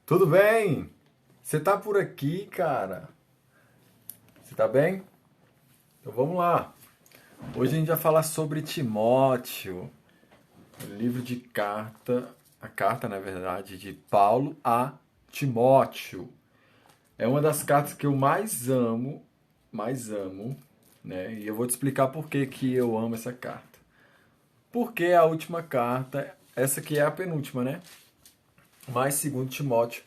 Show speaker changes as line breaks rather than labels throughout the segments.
Tudo bem? Você tá por aqui, cara? Você tá bem? Então vamos lá. Hoje a gente vai falar sobre Timóteo, o livro de carta, a carta, na verdade, de Paulo a Timóteo. É uma das cartas que eu mais amo, né? E eu vou te explicar por que que eu amo essa carta. Porque a última carta, essa aqui é a penúltima, né? Mas segundo Timóteo,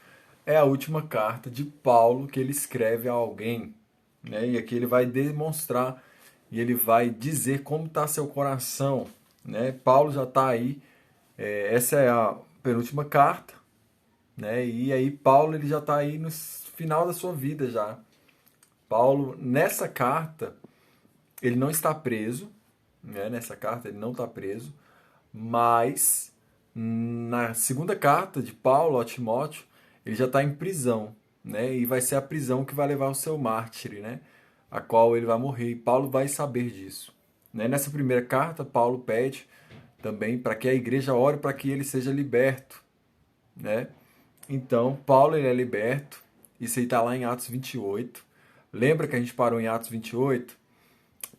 é a última carta de Paulo que ele escreve a alguém, né? E aqui ele vai demonstrar e ele vai dizer como está seu coração, né? Paulo já está aí, essa é a penúltima carta, né? E aí Paulo ele já está aí no final da sua vida já. Paulo nessa carta ele não está preso, né? Nessa carta ele não está preso, mas na segunda carta de Paulo a Timóteo ele já está em prisão, né? E vai ser a prisão que vai levar ao seu mártire, né? A qual ele vai morrer. E Paulo vai saber disso, né? Nessa primeira carta, Paulo pede também para que a igreja ore para que ele seja liberto, né? Então, Paulo ele é liberto. Isso aí está lá em Atos 28. Lembra que a gente parou em Atos 28?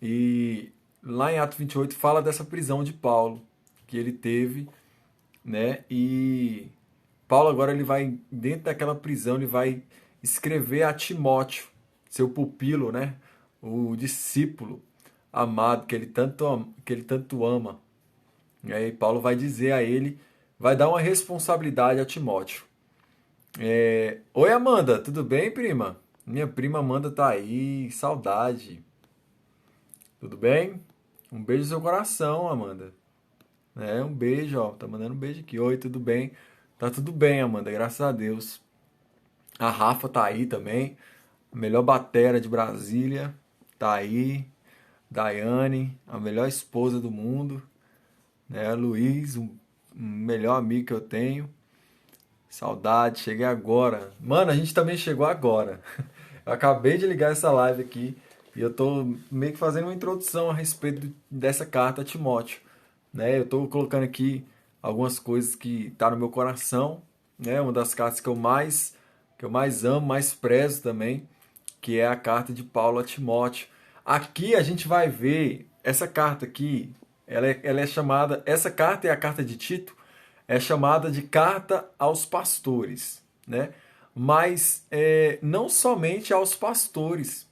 E lá em Atos 28 fala dessa prisão de Paulo que ele teve, né? E Paulo agora ele vai dentro daquela prisão, ele vai escrever a Timóteo, seu pupilo, né? O discípulo amado que ele tanto ama. E aí Paulo vai dizer a ele, vai dar uma responsabilidade a Timóteo. Oi Amanda, tudo bem, prima? Minha prima Amanda tá aí, saudade. Tudo bem? Um beijo no seu coração, Amanda. Um beijo, ó. Tá mandando um beijo aqui. Oi, tudo bem? Tá tudo bem, Amanda, graças a Deus. A Rafa tá aí também. A melhor batera de Brasília. Tá aí. Daiane, a melhor esposa do mundo. Né? Luiz, um melhor amigo que eu tenho. Saudade, cheguei agora. Mano, a gente também chegou agora. Eu acabei de ligar essa live aqui e eu tô meio que fazendo uma introdução a respeito dessa carta a Timóteo, né? Eu tô colocando aqui algumas coisas que tá no meu coração, né? Uma das cartas que eu mais amo, mais prezo também, que é a carta de Paulo a Timóteo. Aqui a gente vai ver essa carta aqui, ela é chamada, essa carta é a carta de Tito, é chamada de carta aos pastores, né? Mas não somente aos pastores,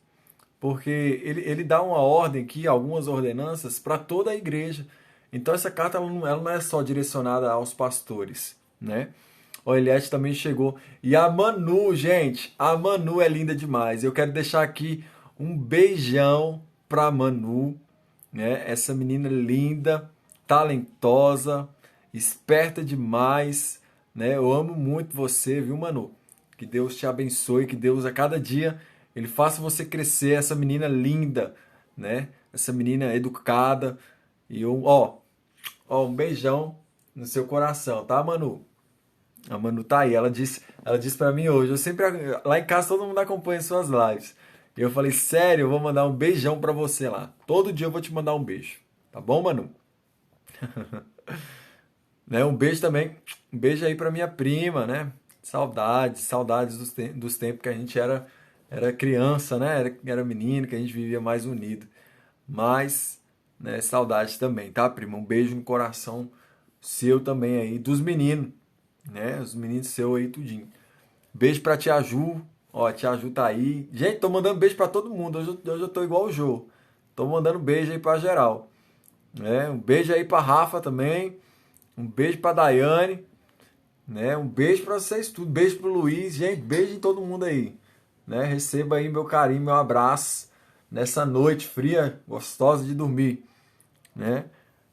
porque ele dá uma ordem aqui, algumas ordenanças para toda a igreja. Então essa carta ela não é só direcionada aos pastores, né? O Eliette também chegou. E a Manu, gente, a Manu é linda demais. Eu quero deixar aqui um beijão pra Manu, né? Essa menina linda, talentosa, esperta demais, né? Eu amo muito você, viu, Manu? Que Deus te abençoe, que Deus a cada dia ele faça você crescer, essa menina linda, né? Essa menina educada. E ó, um beijão no seu coração, tá, Manu? A Manu tá aí, ela disse para mim hoje, eu sempre lá em casa todo mundo acompanha suas lives. E eu falei, sério, eu vou mandar um beijão pra você lá. Todo dia eu vou te mandar um beijo. Tá bom, Manu? Né? Um beijo também, um beijo aí pra minha prima, né? Saudades, saudades dos tempos que a gente era criança, né? Era menino, que a gente vivia mais unido. Mas, né, saudades também, tá, prima? Um beijo no coração seu também aí, dos meninos, né? Os meninos seu aí, tudinho. Beijo pra Tia Ju. Ó, a Tia Ju tá aí. Gente, tô mandando beijo pra todo mundo. Hoje eu tô igual o Jô. Tô mandando beijo aí pra geral. Né? Um beijo aí pra Rafa também. Um beijo pra Daiane. Né? Um beijo pra vocês tudo. Beijo pro Luiz. Gente, beijo em todo mundo aí. Né? Receba aí meu carinho, meu abraço. Nessa noite fria, gostosa de dormir. Né?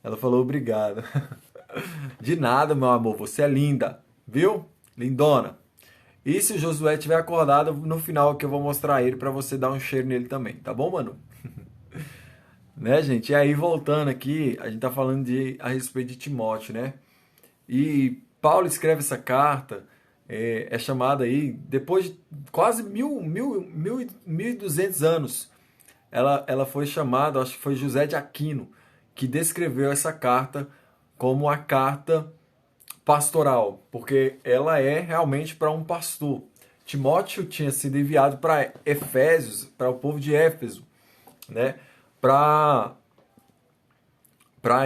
Ela falou obrigado. De nada, meu amor. Você é linda. Viu? Lindona. E se o Josué tiver acordado, no final que eu vou mostrar ele pra você dar um cheiro nele também, tá bom, mano? Né, gente? E aí, voltando aqui, a gente tá falando a respeito de Timóteo, né? E Paulo escreve essa carta, é chamada aí, depois de quase 1.200 anos, ela foi chamada, acho que foi José de Aquino, que descreveu essa carta como a carta pastoral, porque ela é realmente para um pastor. Timóteo tinha sido enviado para Efésios, para o povo de Éfeso, né? Para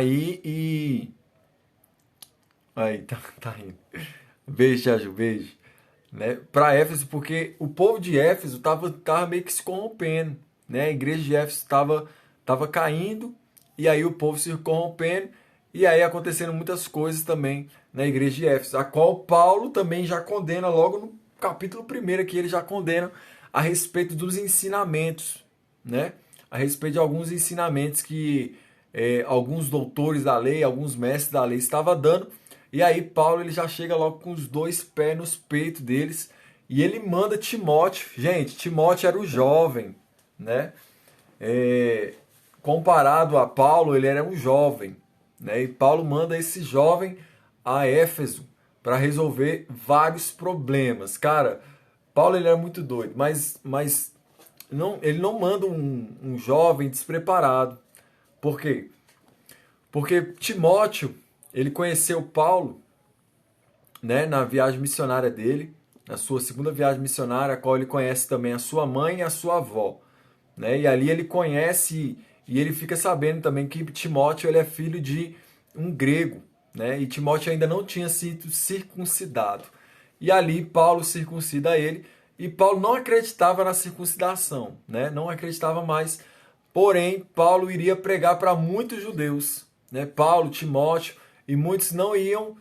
ir e... Aí, tá indo. Beijo, Jaju, beijo. Né? Para Éfeso, porque o povo de Éfeso tava meio que se corrompendo, né? A igreja de Éfeso tava caindo, e aí o povo se corrompendo, e aí acontecendo muitas coisas também na igreja de Éfeso, a qual Paulo também já condena logo no capítulo 1 aqui, ele já condena a respeito dos ensinamentos, né? A respeito de alguns ensinamentos que alguns doutores da lei, alguns mestres da lei estavam dando. E aí Paulo ele já chega logo com os dois pés nos peitos deles e ele manda Timóteo. Gente, Timóteo era o jovem, né? Comparado a Paulo, ele era um jovem, né? E Paulo manda esse jovem a Éfeso para resolver vários problemas. Cara, Paulo ele era muito doido, mas não, ele não manda um jovem despreparado. Por quê? Porque Timóteo, ele conheceu Paulo, né, na viagem missionária dele, na sua segunda viagem missionária, a qual ele conhece também a sua mãe e a sua avó. Né? E ali ele conhece e ele fica sabendo também que Timóteo ele é filho de um grego. Né? E Timóteo ainda não tinha sido circuncidado. E ali Paulo circuncida ele. E Paulo não acreditava na circuncidação, né? Não acreditava mais. Porém, Paulo iria pregar para muitos judeus. Né? Paulo, Timóteo, e muitos não iam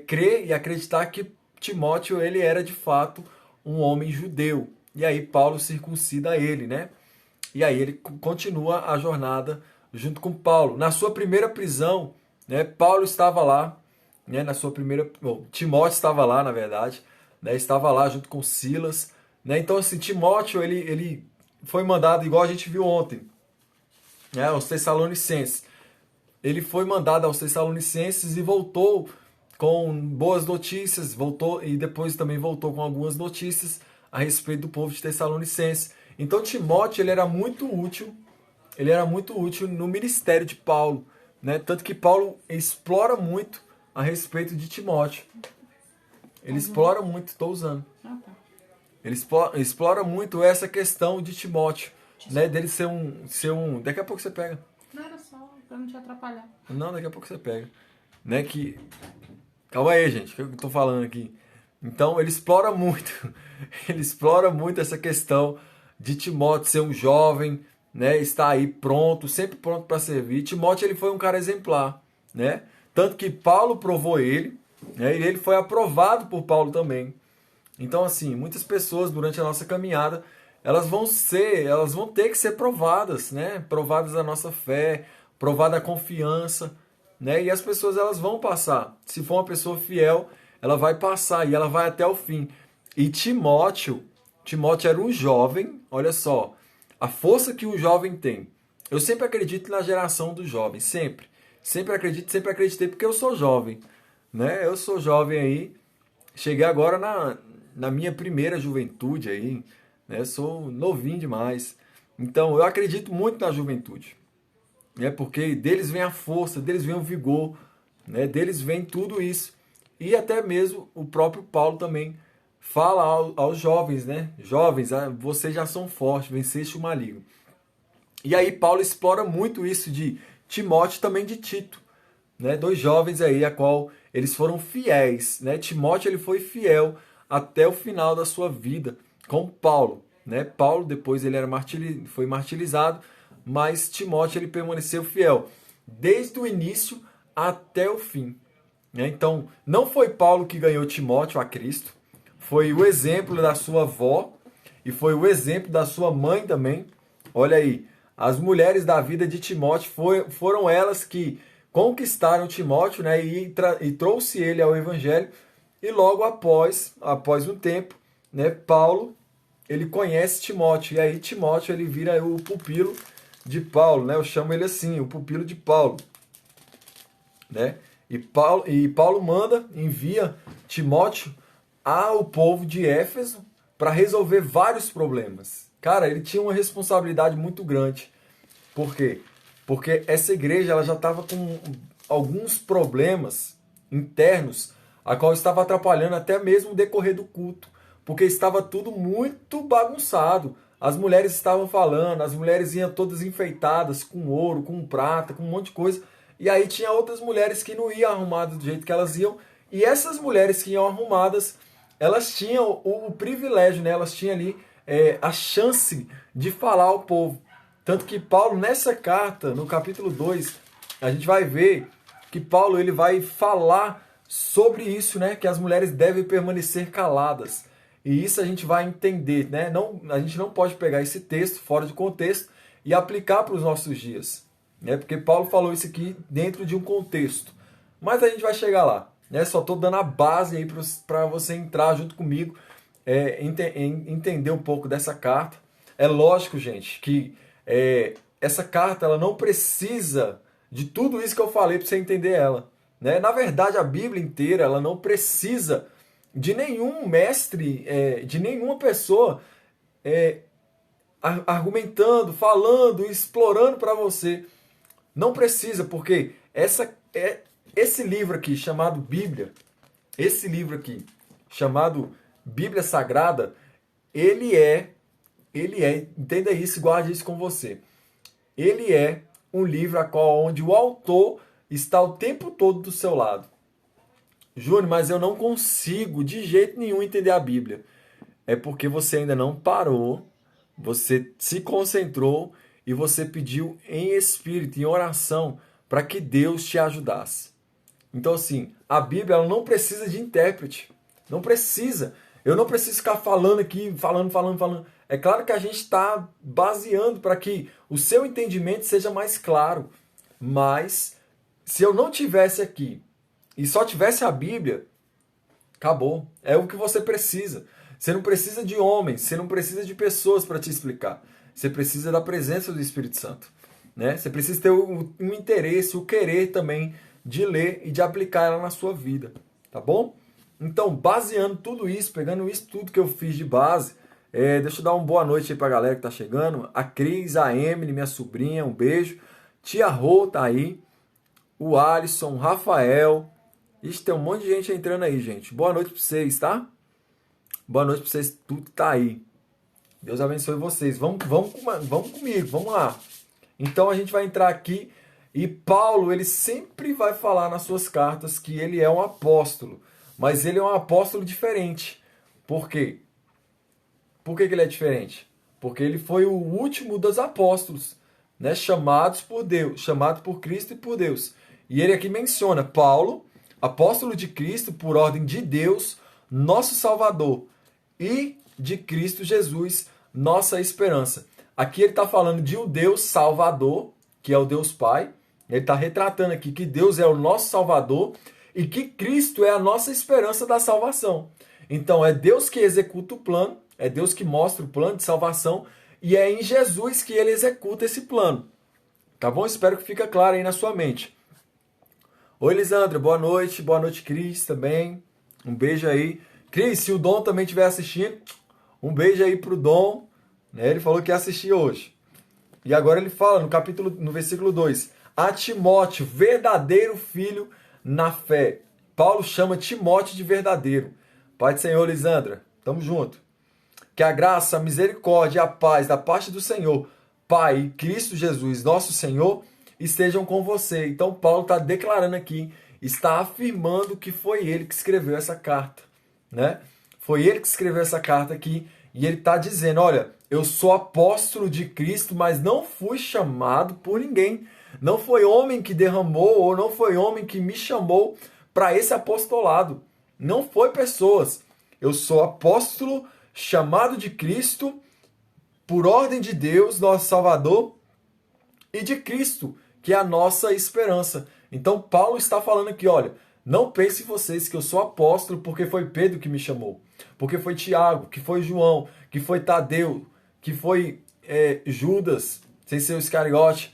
crer e acreditar que Timóteo ele era de fato um homem judeu. E aí Paulo circuncida ele, né? E aí ele continua a jornada junto com Paulo. Na sua primeira prisão, né, Paulo estava lá, né, na sua primeira, Timóteo estava lá, na verdade, né, estava lá junto com Silas, né? Então assim, Timóteo ele foi mandado igual a gente viu ontem, né, aos Tessalonicenses. Ele foi mandado aos Tessalonicenses e voltou com boas notícias, voltou e depois também voltou com algumas notícias a respeito do povo de Tessalonicenses. Então Timóteo ele era muito útil no ministério de Paulo, né? Tanto que Paulo explora muito a respeito de Timóteo. Ele explora muito, estou usando. Ele explora muito essa questão de Timóteo, né? Dele ser um. Daqui a pouco você pega.
Não era só pra não te atrapalhar.
Não, daqui a pouco você pega, né? Que calma aí, gente, o que eu tô falando aqui? Então ele explora muito, ele explora muito essa questão de Timóteo ser um jovem, né? Estar aí pronto, sempre pronto para servir. Timóteo ele foi um cara exemplar, né? Tanto que Paulo provou ele, né? E ele foi aprovado por Paulo também. Então assim, muitas pessoas durante a nossa caminhada elas vão ter que ser provadas, né? Provadas a nossa fé, provada a confiança, né? E as pessoas elas vão passar. Se for uma pessoa fiel, ela vai passar e ela vai até o fim. E Timóteo era um jovem, olha só, a força que o jovem tem. Eu sempre acredito na geração dos jovens, sempre. Sempre acredito, sempre acreditei, porque eu sou jovem, né? Eu sou jovem aí, cheguei agora na minha primeira juventude aí, né? Sou novinho demais. Então, eu acredito muito na juventude, né? Porque deles vem a força, deles vem o vigor, né? Deles vem tudo isso. E até mesmo o próprio Paulo também fala aos jovens, né? Jovens, vocês já são fortes, venceste o maligno. E aí Paulo explora muito isso de Timóteo e também de Tito, né? Dois jovens aí a qual eles foram fiéis, né? Timóteo ele foi fiel até o final da sua vida com Paulo, né? Paulo depois ele foi martirizado, mas Timóteo ele permaneceu fiel desde o início até o fim, né? Então não foi Paulo que ganhou Timóteo a Cristo, foi o exemplo da sua avó e foi o exemplo da sua mãe também. Olha aí, as mulheres da vida de Timóteo foram elas que conquistaram Timóteo, né, e trouxe ele ao Evangelho. E logo após um tempo, né, Paulo ele conhece Timóteo. E aí Timóteo ele vira o pupilo de Paulo, né? Eu chamo ele assim, o pupilo de Paulo, né? E Paulo envia Timóteo ao povo de Éfeso para resolver vários problemas. Cara, ele tinha uma responsabilidade muito grande. Por quê? Porque essa igreja ela já estava com alguns problemas internos, a qual estava atrapalhando até mesmo o decorrer do culto, porque estava tudo muito bagunçado. As mulheres estavam falando, as mulheres iam todas enfeitadas com ouro, com prata, com um monte de coisa. E aí tinha outras mulheres que não iam arrumadas do jeito que elas iam. E essas mulheres que iam arrumadas, elas tinham o privilégio, né? Elas tinham ali a chance de falar ao povo. Tanto que Paulo, nessa carta, no capítulo 2, a gente vai ver que Paulo ele vai falar sobre isso, né? Que as mulheres devem permanecer caladas. E isso a gente vai entender, né? Não, a gente não pode pegar esse texto fora de contexto e aplicar para os nossos dias, né? Porque Paulo falou isso aqui dentro de um contexto. Mas a gente vai chegar lá, né? Só estou dando a base aí para você entrar junto comigo, entender um pouco dessa carta. É lógico, gente, que essa carta ela não precisa de tudo isso que eu falei para você entender ela, né? Na verdade, a Bíblia inteira ela não precisa de nenhum mestre, de nenhuma pessoa argumentando, falando, explorando para você. Não precisa, porque esse livro aqui chamado Bíblia, esse livro aqui chamado Bíblia Sagrada, ele é, entenda isso, guarde isso com você. Ele é um livro onde o autor está o tempo todo do seu lado. Júnior, mas eu não consigo de jeito nenhum entender a Bíblia. É porque você ainda não parou, você se concentrou e você pediu em espírito, em oração, para que Deus te ajudasse. Então, assim, a Bíblia ela não precisa de intérprete. Não precisa. Eu não preciso ficar falando aqui, falando. É claro que a gente está baseando para que o seu entendimento seja mais claro. Mas, se eu não tivesse aqui e só tivesse a Bíblia, acabou. É o que você precisa. Você não precisa de homens, você não precisa de pessoas para te explicar. Você precisa da presença do Espírito Santo, né? Você precisa ter um interesse, o querer também de ler e de aplicar ela na sua vida, tá bom? Então, baseando tudo isso, pegando isso tudo que eu fiz de base, deixa eu dar uma boa noite aí pra galera que tá chegando. A Cris, a Emily, minha sobrinha, um beijo. Tia Rô tá aí. O Alisson, o Rafael. Ixi, tem um monte de gente entrando aí, gente. Boa noite pra vocês, tá? Boa noite pra vocês, tudo que tá aí. Deus abençoe vocês. Vamos comigo, vamos lá. Então a gente vai entrar aqui e Paulo, ele sempre vai falar nas suas cartas que ele é um apóstolo. Mas ele é um apóstolo diferente. Por quê? Por que ele é diferente? Porque ele foi o último dos apóstolos, né? Chamados por Deus, chamado por Cristo e por Deus. E ele aqui menciona Paulo, apóstolo de Cristo por ordem de Deus, nosso Salvador, e de Cristo Jesus, nossa esperança. Aqui ele está falando de um Deus Salvador, que é o Deus Pai. Ele está retratando aqui que Deus é o nosso Salvador e que Cristo é a nossa esperança da salvação. Então é Deus que executa o plano, é Deus que mostra o plano de salvação e é em Jesus que ele executa esse plano. Tá bom? Espero que fique claro aí na sua mente. Oi, Lisandra, boa noite, Cris também. Um beijo aí. Cris, se o Dom também estiver assistindo, um beijo aí pro Dom. Né? Ele falou que ia assistir hoje. E agora ele fala no versículo 2: a Timóteo, verdadeiro filho na fé. Paulo chama Timóteo de verdadeiro. Pai do Senhor, Lisandra, tamo junto. Que a graça, a misericórdia e a paz da parte do Senhor, Pai e Cristo Jesus, nosso Senhor, estejam com você. Então Paulo está declarando aqui, está afirmando que foi ele que escreveu essa carta, né? Foi ele que escreveu essa carta aqui e ele está dizendo, olha, eu sou apóstolo de Cristo, mas não fui chamado por ninguém. Não foi homem que derramou ou não foi homem que me chamou para esse apostolado. Não foi pessoas. Eu sou apóstolo chamado de Cristo por ordem de Deus, nosso Salvador, e de Cristo, que é a nossa esperança. Então Paulo está falando aqui, olha, não pensem vocês que eu sou apóstolo porque foi Pedro que me chamou, porque foi Tiago, que foi João, que foi Tadeu, que foi Judas, sem ser o Iscariote.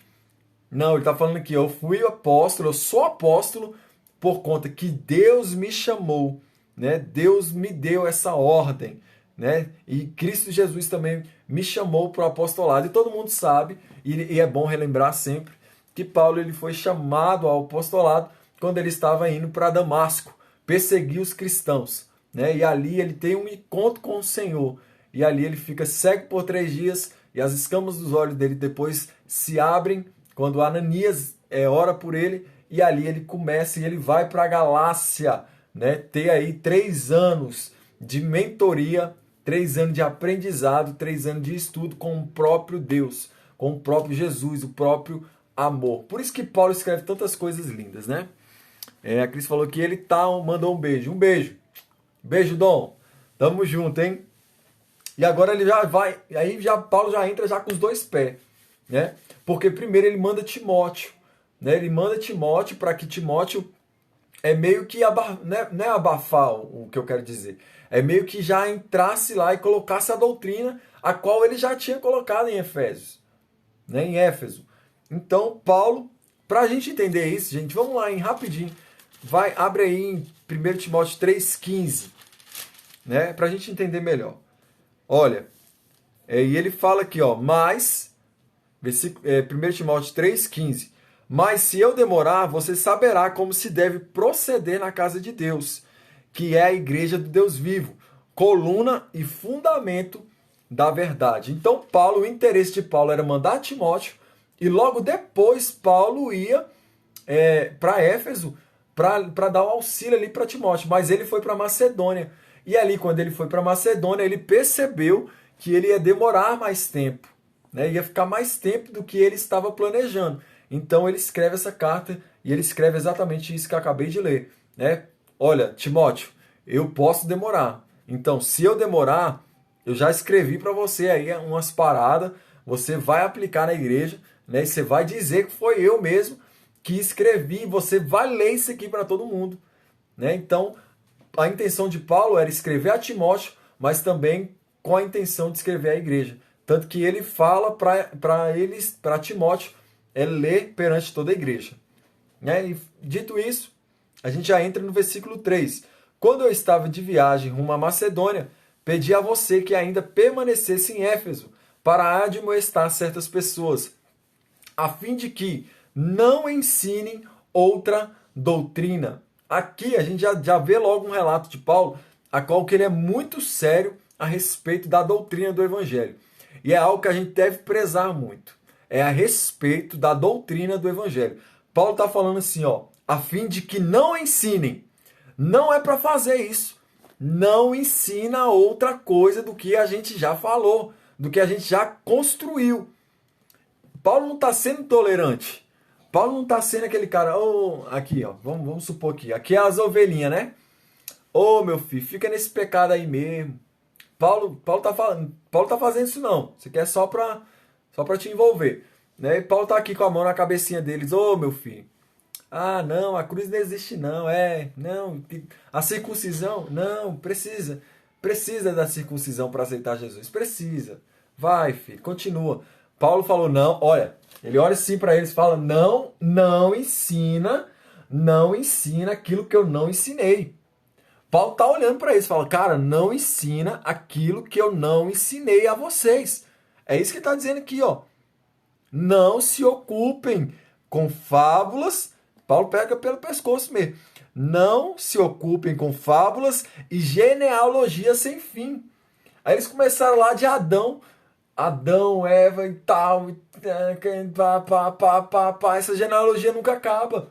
Não, ele está falando aqui, eu fui apóstolo, eu sou apóstolo por conta que Deus me chamou, né? Deus me deu essa ordem, né? E Cristo Jesus também me chamou para o apostolado. E todo mundo sabe, e é bom relembrar sempre, que Paulo ele foi chamado ao apostolado quando ele estava indo para Damasco, perseguir os cristãos, né? E ali ele tem um encontro com o Senhor. E ali ele fica cego por 3 dias e as escamas dos olhos dele depois se abrem quando Ananias ora por ele. E ali ele começa e ele vai para a Galácia, né? Ter aí 3 anos de mentoria, 3 anos de aprendizado, 3 anos de estudo com o próprio Deus, com o próprio Jesus, o próprio amor. Por isso que Paulo escreve tantas coisas lindas, né? A Cris falou que ele mandou um beijo. Um beijo. Beijo, Dom. Tamo junto, hein? E agora ele já vai, aí já Paulo já entra já com os 2 pés, né? Porque primeiro ele manda Timóteo, né? Ele manda Timóteo para que Timóteo meio que não é abafar o que eu quero dizer. É meio que já entrasse lá e colocasse a doutrina a qual ele já tinha colocado em Efésios, né? Em Éfeso. Então, Paulo, para a gente entender isso, gente, vamos lá, hein, rapidinho. Abre aí em 1 Timóteo 3,15, né? Para a gente entender melhor. Olha, e ele fala aqui, ó, mas, 1 Timóteo 3,15, mas se eu demorar, você saberá como se deve proceder na casa de Deus, que é a igreja do Deus vivo, coluna e fundamento da verdade. Então, o interesse de Paulo era mandar Timóteo, e logo depois Paulo ia para Éfeso para dar um auxílio ali para Timóteo, mas ele foi para Macedônia. E ali, quando ele foi para Macedônia, ele percebeu que ele ia demorar mais tempo, né? Ia ficar mais tempo do que ele estava planejando. Então ele escreve essa carta e ele escreve exatamente isso que eu acabei de ler, né? Olha, Timóteo, eu posso demorar. Então, se eu demorar, eu já escrevi para você aí umas paradas, você vai aplicar na igreja, né? E você vai dizer que foi eu mesmo que escrevi, você vai ler isso aqui para todo mundo, né? Então, a intenção de Paulo era escrever a Timóteo, mas também com a intenção de escrever à igreja. Tanto que ele fala para Timóteo ler perante toda a igreja, né? E dito isso, a gente já entra no versículo 3. Quando eu estava de viagem rumo à Macedônia, pedi a você que ainda permanecesse em Éfeso para admoestar certas pessoas, a fim de que não ensinem outra doutrina. Aqui a gente já vê logo um relato de Paulo, a qual que ele é muito sério a respeito da doutrina do Evangelho. E é algo que a gente deve prezar muito. É a respeito da doutrina do Evangelho. Paulo está falando assim, ó, a fim de que não ensinem. Não é para fazer isso. Não ensina outra coisa do que a gente já falou, do que a gente já construiu. Paulo não está sendo tolerante. Paulo não está sendo aquele cara, aqui, ó, vamos supor aqui é as ovelhinhas, né? Meu filho, fica nesse pecado aí mesmo. Paulo tá fazendo isso não. Isso aqui é só para te envolver, né? E Paulo tá aqui com a mão na cabecinha deles, meu filho. Ah, não, a cruz não existe não, não, a circuncisão, não, precisa da circuncisão para aceitar Jesus, precisa. Vai, filho, continua. Paulo falou, não, olha, ele olha assim para eles e fala, não ensina aquilo que eu não ensinei. Paulo tá olhando para eles e fala, cara, não ensina aquilo que eu não ensinei a vocês. É isso que ele tá dizendo aqui, ó. Não se ocupem com fábulas. Paulo pega pelo pescoço mesmo. Não se ocupem com fábulas e genealogias sem fim. Aí eles começaram lá de Adão, Eva e tal, essa genealogia nunca acaba.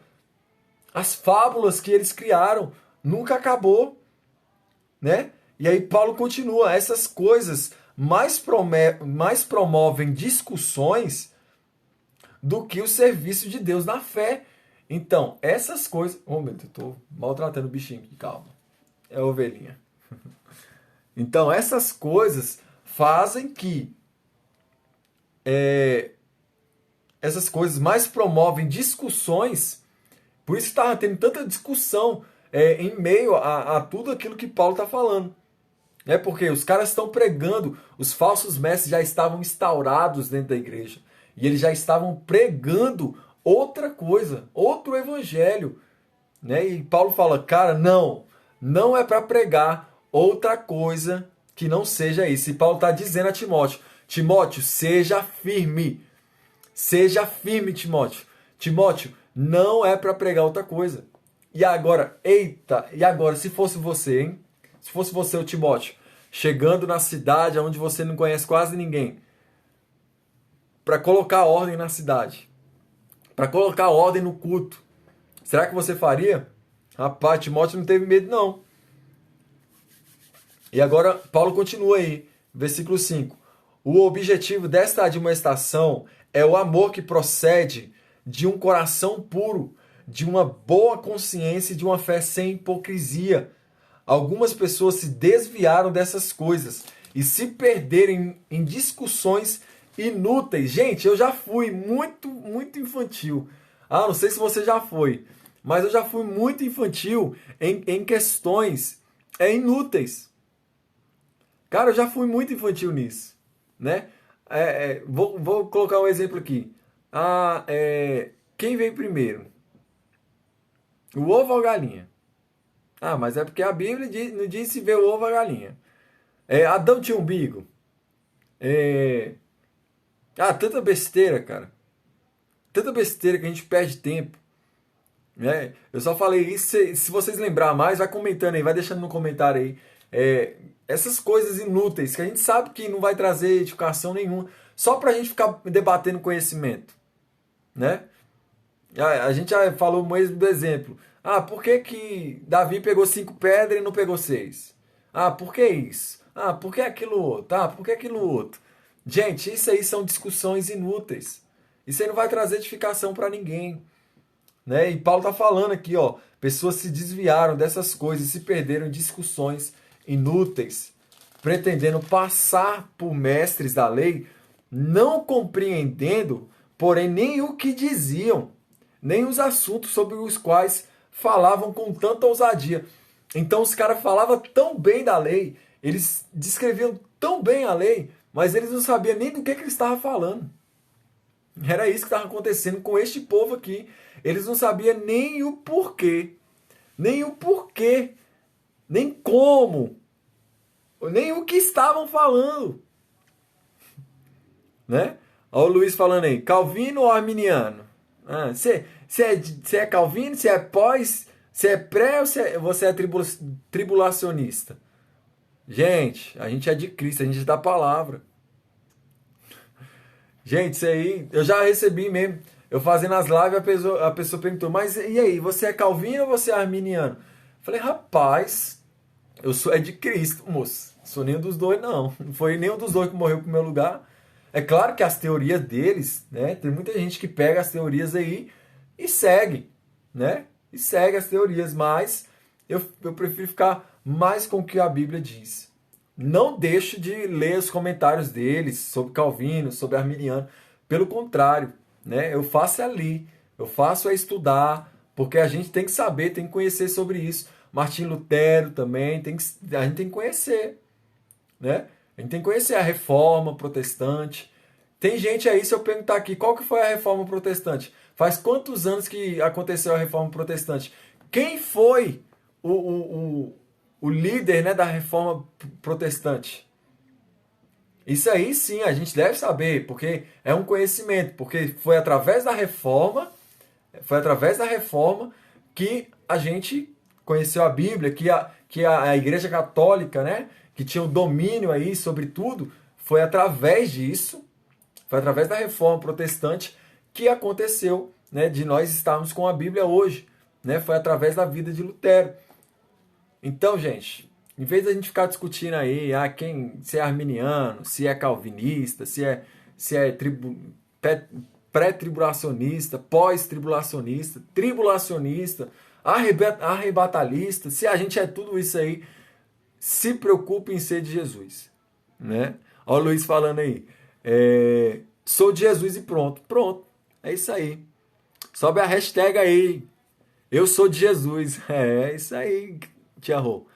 As fábulas que eles criaram nunca acabou, né? E aí Paulo continua, essas coisas mais promovem discussões do que o serviço de Deus na fé. Então, essas coisas... meu Deus, eu tô maltratando o bichinho aqui, calma. É a ovelhinha. Então, essas coisas fazem que essas coisas mais promovem discussões. Por isso está tendo tanta discussão em meio a tudo aquilo que Paulo está falando. Porque os caras estão pregando, os falsos mestres já estavam instaurados dentro da igreja. E eles já estavam pregando outra coisa, outro evangelho. E Paulo fala, cara, não é para pregar outra coisa que não seja isso. E Paulo está dizendo a Timóteo, Timóteo, seja firme. Seja firme, Timóteo. Timóteo, não é para pregar outra coisa. E agora, eita, e agora, se fosse você, hein? Se fosse você, o Timóteo, chegando na cidade onde você não conhece quase ninguém, para colocar ordem na cidade, para colocar ordem no culto, será que você faria? Rapaz, Timóteo não teve medo, não. E agora, Paulo continua aí, versículo 5. O objetivo desta admoestação é o amor que procede de um coração puro, de uma boa consciência e de uma fé sem hipocrisia. Algumas pessoas se desviaram dessas coisas e se perderam em discussões inúteis. Gente, eu já fui muito infantil. Ah, não sei se você já foi, mas eu já fui muito infantil em questões inúteis. Cara, eu já fui muito infantil nisso, né? Vou colocar um exemplo aqui. Quem veio primeiro? O ovo ou a galinha? Ah, mas é porque a Bíblia não diz se veio o ovo ou a galinha. Adão tinha umbigo. Tanta besteira, cara. Tanta besteira que a gente perde tempo. Né? Eu só falei isso, se vocês lembrar mais, vai comentando aí, vai deixando no comentário aí. Essas coisas inúteis que a gente sabe que não vai trazer edificação nenhuma, só pra gente ficar debatendo conhecimento, né? A gente já falou mesmo do exemplo. Por que Davi pegou 5 pedras e não pegou 6? Por que isso? Por que aquilo outro? Por que aquilo outro? Gente, isso aí são discussões inúteis. Isso aí não vai trazer edificação para ninguém. Né? E Paulo está falando aqui, ó, pessoas se desviaram dessas coisas e se perderam em discussões inúteis, pretendendo passar por mestres da lei, não compreendendo, porém, nem o que diziam, nem os assuntos sobre os quais falavam com tanta ousadia. Então os caras falavam tão bem da lei, eles descreviam tão bem a lei, mas eles não sabiam nem do que eles estavam falando. Era isso que estava acontecendo com este povo aqui. Eles não sabiam nem o porquê, nem como, nem o que estavam falando. Né? Olha o Luiz falando aí, Calvino ou Arminiano? Você é Calvino, você é pós, você é pré ou você é tribulacionista? Gente, a gente é de Cristo, a gente é da palavra. Gente, isso aí, eu já recebi mesmo. Eu fazendo as lives, a pessoa perguntou, mas e aí, você é calvino ou você é arminiano? Eu falei, rapaz, eu sou de Cristo, moço. Não sou nenhum dos dois, não. Não foi nenhum dos dois que morreu pro meu lugar. É claro que as teorias deles, né? Tem muita gente que pega as teorias aí e segue, né? E segue as teorias, mas eu prefiro ficar mais com o que a Bíblia diz. Não deixo de ler os comentários deles sobre Calvino, sobre Arminiano. Pelo contrário, né? Eu faço ali, eu faço estudar, porque a gente tem que saber, tem que conhecer sobre isso. Martim Lutero também, a gente tem que conhecer, né? A gente tem que conhecer a Reforma Protestante. Tem gente aí, se eu perguntar aqui, qual que foi a Reforma Protestante? Faz quantos anos que aconteceu a Reforma Protestante? Quem foi o líder, né, da Reforma Protestante? Isso aí sim, a gente deve saber, porque é um conhecimento, porque foi através da reforma que a gente conheceu a Bíblia, que a Igreja Católica, né, que tinha o domínio aí sobre tudo, foi através disso, foi através da Reforma Protestante que aconteceu, né, de nós estarmos com a Bíblia hoje, né, foi através da vida de Lutero. Então, gente, em vez da gente ficar discutindo aí, se é arminiano, se é calvinista, se é pré-tribulacionista, pós-tribulacionista, tribulacionista, arrebatalista, se a gente é tudo isso aí, se preocupe em ser de Jesus, né? Olha o Luiz falando aí, sou de Jesus e pronto, é isso aí. Sobe a hashtag aí, eu sou de Jesus, é isso aí, Tia Rô.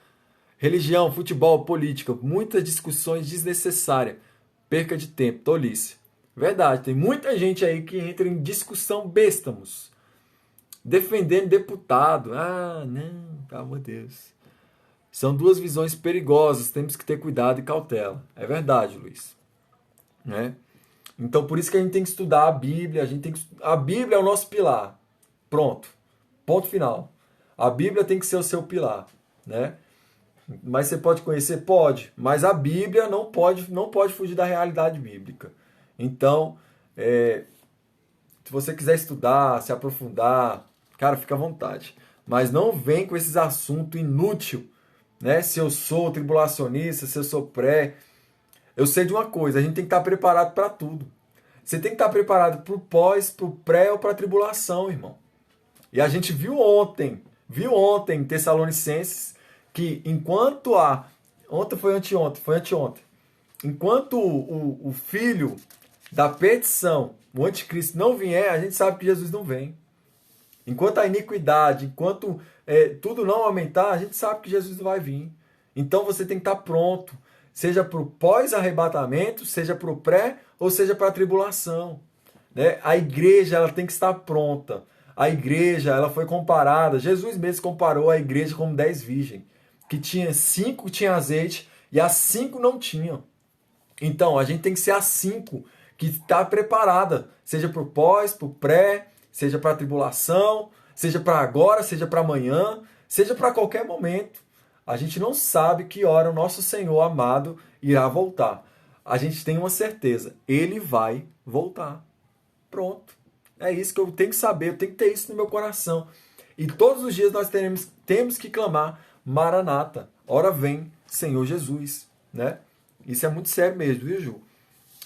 Religião, futebol, política, muitas discussões desnecessárias, perca de tempo, tolice. Verdade, tem muita gente aí que entra em discussão bestamos, defendendo deputado. Não, pelo amor de Deus. São duas visões perigosas, temos que ter cuidado e cautela. É verdade, Luiz. Né? Então, por isso que a gente tem que estudar a Bíblia. A Bíblia é o nosso pilar. Pronto. Ponto final. A Bíblia tem que ser o seu pilar, né? Mas você pode conhecer? Pode. Mas a Bíblia não pode fugir da realidade bíblica. Então, se você quiser estudar, se aprofundar, cara, fica à vontade. Mas não vem com esses assuntos inúteis, né? Se eu sou tribulacionista, se eu sou pré. Eu sei de uma coisa, a gente tem que estar preparado para tudo. Você tem que estar preparado para o pós, para o pré ou para a tribulação, irmão. E a gente viu ontem em Tessalonicenses, que enquanto ontem foi anteontem. Enquanto o filho da petição, o anticristo, não vier, a gente sabe que Jesus não vem. Enquanto a iniquidade, enquanto tudo não aumentar, a gente sabe que Jesus não vai vir. Então você tem que estar pronto, seja para o pós-arrebatamento, seja para o pré ou seja para a tribulação. Né? A igreja ela tem que estar pronta. A igreja ela foi comparada, Jesus mesmo comparou a igreja como 10 virgens, que tinha 5 tinham azeite e as 5 não tinham. Então a gente tem que ser as 5 que está preparada, seja para o pós, para o pré, seja para a tribulação, seja para agora, seja para amanhã, seja para qualquer momento. A gente não sabe que hora o nosso Senhor amado irá voltar. A gente tem uma certeza, Ele vai voltar. Pronto. É isso que eu tenho que saber, eu tenho que ter isso no meu coração. E todos os dias nós temos que clamar, Maranata, ora vem, Senhor Jesus. Né? Isso é muito sério mesmo, viu, Ju?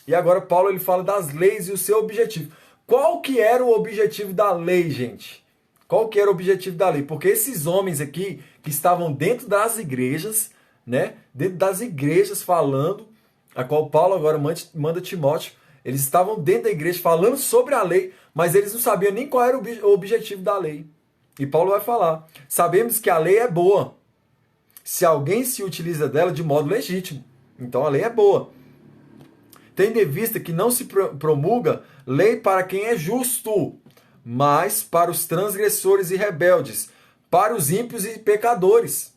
E agora Paulo ele fala das leis e o seu objetivo. Qual que era o objetivo da lei, gente? Qual que era o objetivo da lei? Porque esses homens aqui, que estavam dentro das igrejas, né? Dentro das igrejas falando, a qual Paulo agora manda Timóteo, eles estavam dentro da igreja falando sobre a lei, mas eles não sabiam nem qual era o objetivo da lei. E Paulo vai falar, sabemos que a lei é boa, se alguém se utiliza dela de modo legítimo. Então a lei é boa. Tendo em vista que não se promulga lei para quem é justo, mas para os transgressores e rebeldes, para os ímpios e pecadores,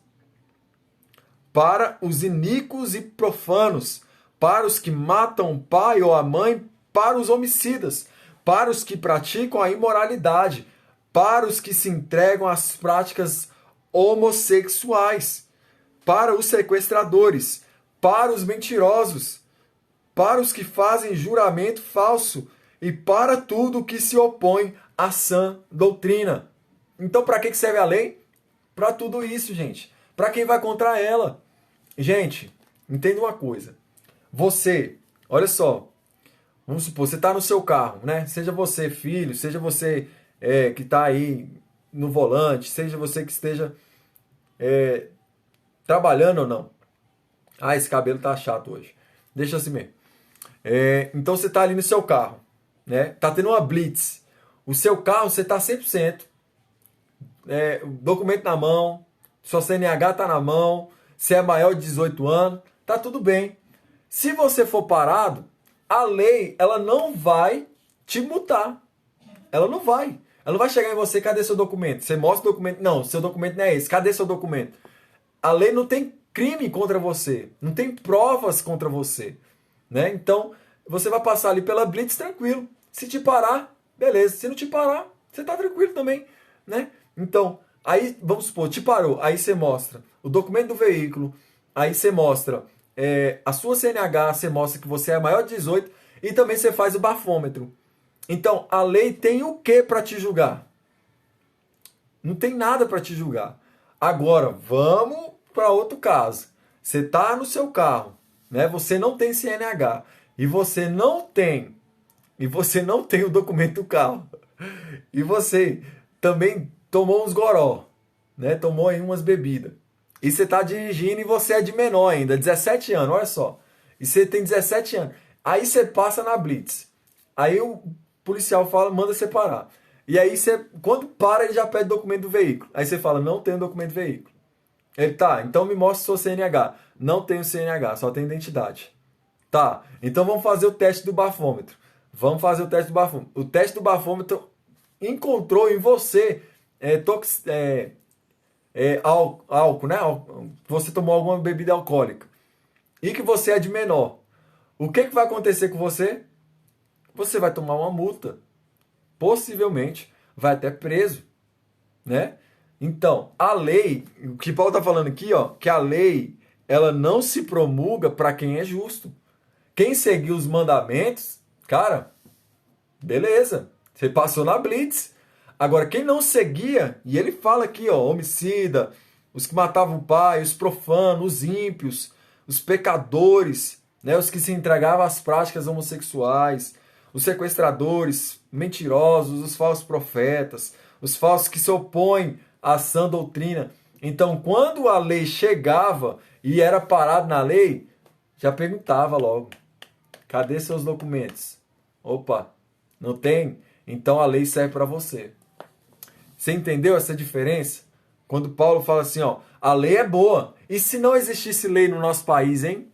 para os iníquos e profanos, para os que matam o pai ou a mãe, para os homicidas, para os que praticam a imoralidade, para os que se entregam às práticas homossexuais, para os sequestradores, para os mentirosos, para os que fazem juramento falso e para tudo que se opõe à sã doutrina. Então, para que serve a lei? Para tudo isso, gente. Para quem vai contra ela? Gente, entenda uma coisa. Você, olha só, vamos supor, você está no seu carro, né? Seja você filho, seja você que está aí no volante, seja você que esteja trabalhando ou não. Ah, esse cabelo tá chato hoje. Deixa assim mesmo. Então você está ali no seu carro, né? Tá tendo uma blitz. O seu carro, você está 100%. Documento na mão, sua CNH tá na mão, você é maior de 18 anos, tá tudo bem. Se você for parado, a lei ela não vai te multar. Ela não vai. Ela não vai chegar em você, cadê seu documento? Você mostra o documento. Não, seu documento não é esse. Cadê seu documento? A lei não tem crime contra você. Não tem provas contra você. Né? Então, você vai passar ali pela blitz tranquilo. Se te parar, beleza. Se não te parar, você tá tranquilo também. Né? Então, aí, vamos supor, te parou. Aí você mostra o documento do veículo. Aí você mostra a sua CNH. Você mostra que você é maior de 18. E também você faz o bafômetro. Então, a lei tem o que para te julgar? Não tem nada para te julgar. Agora, vamos para outro caso. Você está no seu carro, né? Você não tem CNH e você não tem o documento do carro. E você também tomou uns goró, né? Tomou aí umas bebidas. E você está dirigindo e você é de menor ainda, 17 anos, olha só. E você tem 17 anos. Aí você passa na blitz. Aí o policial manda você parar. E aí você, quando para, ele já pede documento do veículo. Aí você fala, não tenho documento do veículo. Ele, tá, então me mostra o seu CNH. Não tenho CNH, só tenho identidade. Tá, então vamos fazer o teste do bafômetro. Vamos fazer o teste do bafômetro. O teste do bafômetro encontrou em você álcool, né? Você tomou alguma bebida alcoólica. E que você é de menor. O que vai acontecer com você? Você vai tomar uma multa. Possivelmente vai até preso, né? Então, a lei, o que Paulo está falando aqui, ó, que a lei, ela não se promulga para quem é justo. Quem seguiu os mandamentos, cara, beleza, você passou na blitz. Agora, quem não seguia, e ele fala aqui, ó, homicida, os que matavam o pai, os profanos, os ímpios, os pecadores, né, os que se entregavam às práticas homossexuais, os sequestradores, mentirosos, os falsos profetas, os falsos que se opõem à sã doutrina. Então, quando a lei chegava e era parado na lei, já perguntava logo, cadê seus documentos? Opa, não tem? Então a lei serve para você. Você entendeu essa diferença? Quando Paulo fala assim, ó, a lei é boa. E se não existisse lei no nosso país, hein?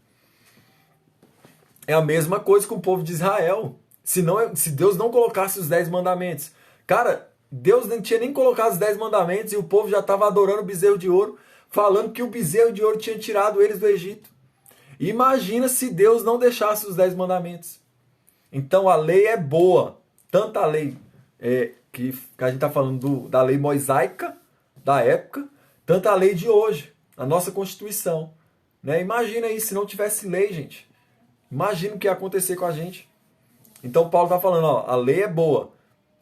É a mesma coisa com o povo de Israel. Se Deus não colocasse os 10 mandamentos. Cara, Deus não tinha nem colocado os 10 mandamentos e o povo já estava adorando o bezerro de ouro, falando que o bezerro de ouro tinha tirado eles do Egito. Imagina se Deus não deixasse os 10 mandamentos. Então a lei é boa. Tanto a lei que a gente está falando da lei mosaica da época, tanto a lei de hoje, a nossa Constituição. Né? Imagina aí se não tivesse lei, gente. Imagina o que ia acontecer com a gente. Então Paulo está falando, ó, a lei é boa.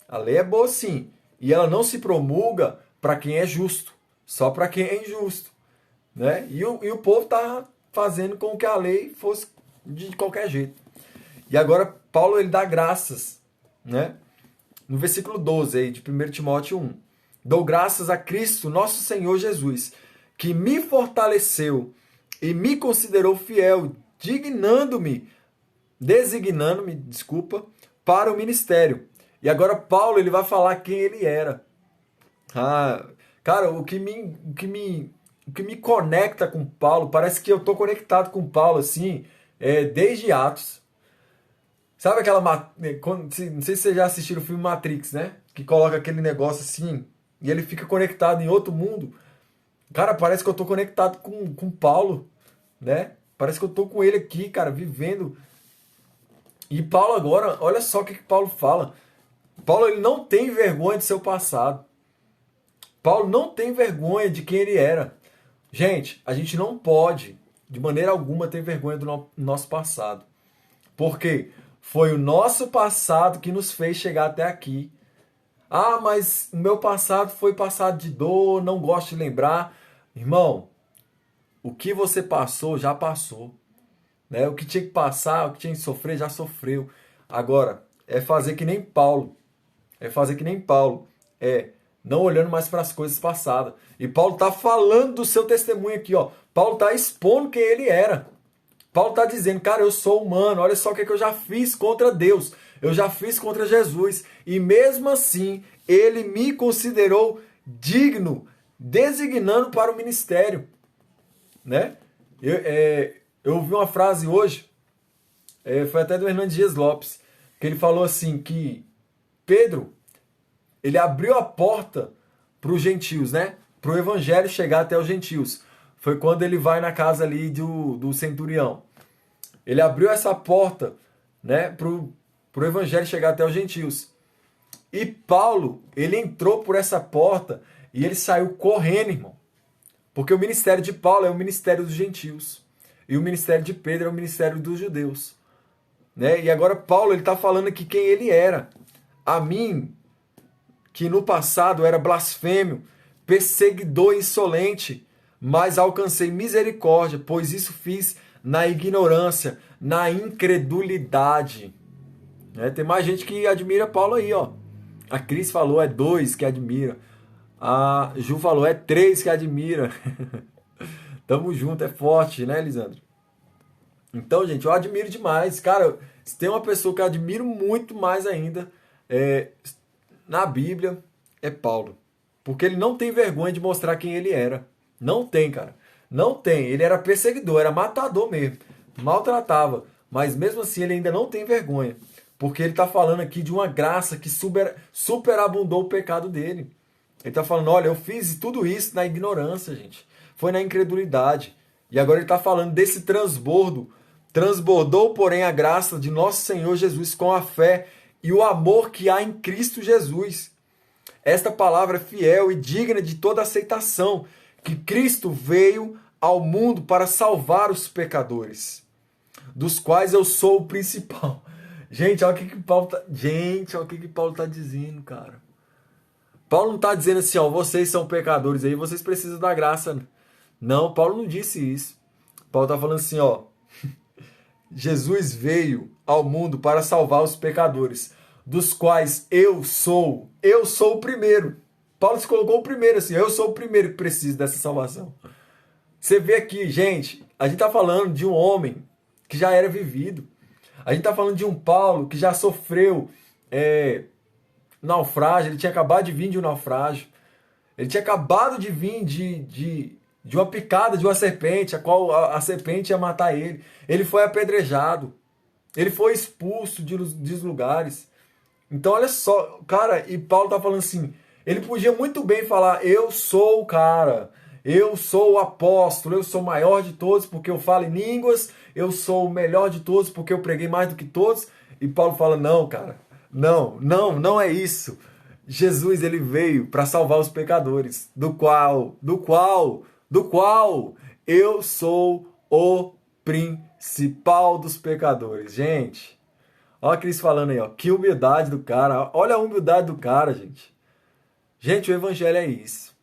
A lei é boa sim. E ela não se promulga para quem é justo. Só para quem é injusto. Né? E o povo está fazendo com que a lei fosse de qualquer jeito. E agora Paulo ele dá graças, né? No versículo 12 aí, de 1 Timóteo 1. Dou graças a Cristo, nosso Senhor Jesus, que me fortaleceu e me considerou fiel, designando-me, para o ministério. E agora Paulo ele vai falar quem ele era. Cara, o que me conecta com Paulo, parece que eu tô conectado com Paulo assim, desde Atos. Sabe aquela... Não sei se vocês já assistiram o filme Matrix, né? Que coloca aquele negócio assim e ele fica conectado em outro mundo. Cara, parece que eu tô conectado com Paulo, né? Parece que eu tô com ele aqui, cara, vivendo. E Paulo agora, olha só o que Paulo fala. Paulo ele não tem vergonha de seu passado. Paulo não tem vergonha de quem ele era. Gente, a gente não pode, de maneira alguma, ter vergonha do nosso passado. Por quê? Foi o nosso passado que nos fez chegar até aqui. Ah, mas o meu passado foi passado de dor, não gosto de lembrar. Irmão, o que você passou, já passou. Né? O que tinha que passar, o que tinha que sofrer, já sofreu. Agora, é fazer que nem Paulo. Não olhando mais para as coisas passadas. E Paulo está falando do seu testemunho aqui, ó. Paulo está expondo quem ele era. Paulo está dizendo, cara, eu sou humano, olha só o que eu já fiz contra Deus, eu já fiz contra Jesus, e mesmo assim, ele me considerou digno, designando para o ministério. Né? Eu ouvi uma frase hoje, foi até do Hernandes Dias Lopes, que ele falou assim, que Pedro, ele abriu a porta para os gentios, né? Para o evangelho chegar até os gentios. Foi quando ele vai na casa ali do centurião. Ele abriu essa porta, né, para o evangelho chegar até os gentios. E Paulo, ele entrou por essa porta e ele saiu correndo, irmão. Porque o ministério de Paulo é o ministério dos gentios. E o ministério de Pedro é o ministério dos judeus. Né? E agora Paulo ele está falando aqui quem ele era. A mim, que no passado era blasfêmio, perseguidor insolente, mas alcancei misericórdia, pois isso fiz na ignorância, na incredulidade. Tem mais gente que admira Paulo aí, ó. A Cris falou, é 2 que admira. A Ju falou, é 3 que admira. Tamo junto, é forte, né, Lisandro? Então, gente, eu admiro demais. Cara, se tem uma pessoa que eu admiro muito mais ainda na Bíblia, é Paulo. Porque ele não tem vergonha de mostrar quem ele era. Não tem, cara. Não tem. Ele era perseguidor, era matador mesmo. Maltratava. Mas mesmo assim ele ainda não tem vergonha. Porque ele está falando aqui de uma graça que superabundou o pecado dele. Ele está falando, olha, eu fiz tudo isso na ignorância, gente. Foi na incredulidade. E agora ele está falando desse transbordo. Transbordou, porém, a graça de nosso Senhor Jesus com a fé e o amor que há em Cristo Jesus. Esta palavra é fiel e digna de toda aceitação, que Cristo veio ao mundo para salvar os pecadores, dos quais eu sou o principal. Gente, olha o que Paulo tá... Gente, olha o que Paulo tá dizendo, cara. Paulo não está dizendo assim, ó, vocês são pecadores aí, vocês precisam da graça. Não, Paulo não disse isso. Paulo está falando assim, ó, Jesus veio ao mundo para salvar os pecadores, dos quais eu sou o primeiro. Paulo se colocou o primeiro assim, eu sou o primeiro que precisa dessa salvação. Você vê aqui, gente, a gente está falando de um homem que já era vivido. A gente está falando de um Paulo que já sofreu naufrágio, ele tinha acabado de vir de um naufrágio. Ele tinha acabado de vir de uma picada de uma serpente, a qual a serpente ia matar ele. Ele foi apedrejado. Ele foi expulso dos lugares. Então, olha só, cara, e Paulo tá falando assim, ele podia muito bem falar, eu sou o cara, eu sou o apóstolo, eu sou o maior de todos porque eu falo em línguas, eu sou o melhor de todos porque eu preguei mais do que todos. E Paulo fala, não, cara, não é isso. Jesus, ele veio para salvar os pecadores, do qual eu sou o principal dos pecadores. Gente, olha a Cris falando aí, ó, que humildade do cara. Olha a humildade do cara, gente. Gente, o evangelho é isso.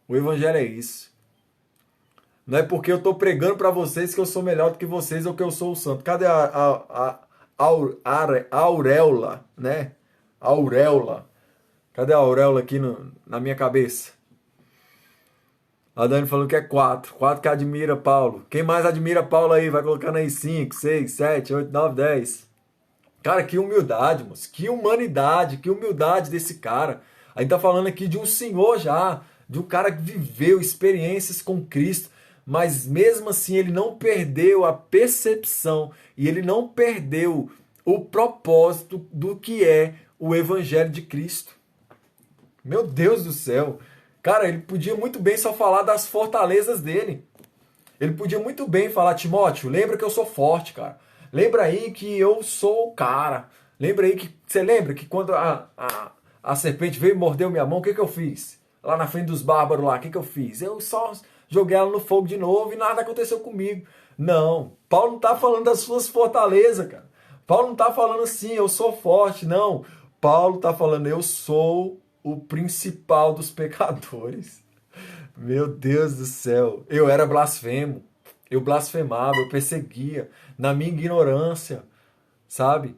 O evangelho é isso. Não é porque eu estou pregando para vocês que eu sou melhor do que vocês ou que eu sou o santo. Cadê a auréola, né? Auréola. Cadê a auréola aqui na minha cabeça? A Dani falando que é 4. 4 que admira Paulo. Quem mais admira Paulo aí? Vai colocando aí 5, 6, 7, 8, 9, 10. Cara, que humildade, moço. Que humanidade, que humildade desse cara. A gente tá falando aqui de um senhor já. De um cara que viveu experiências com Cristo. Mas mesmo assim ele não perdeu a percepção. E ele não perdeu o propósito do que é o Evangelho de Cristo. Meu Deus do céu. Cara, ele podia muito bem só falar das fortalezas dele. Ele podia muito bem falar, Timóteo, lembra que eu sou forte, cara. Lembra aí que eu sou o cara. Lembra aí que... Você lembra que quando a serpente veio e mordeu minha mão, o que eu fiz? Lá na frente dos bárbaros lá, o que eu fiz? Eu só joguei ela no fogo de novo e nada aconteceu comigo. Não, Paulo não tá falando das suas fortalezas, cara. Paulo não tá falando assim, eu sou forte, não. Paulo tá falando, eu sou o principal dos pecadores. Meu Deus do céu. Eu era blasfemo. Eu blasfemava, eu perseguia. Na minha ignorância. Sabe?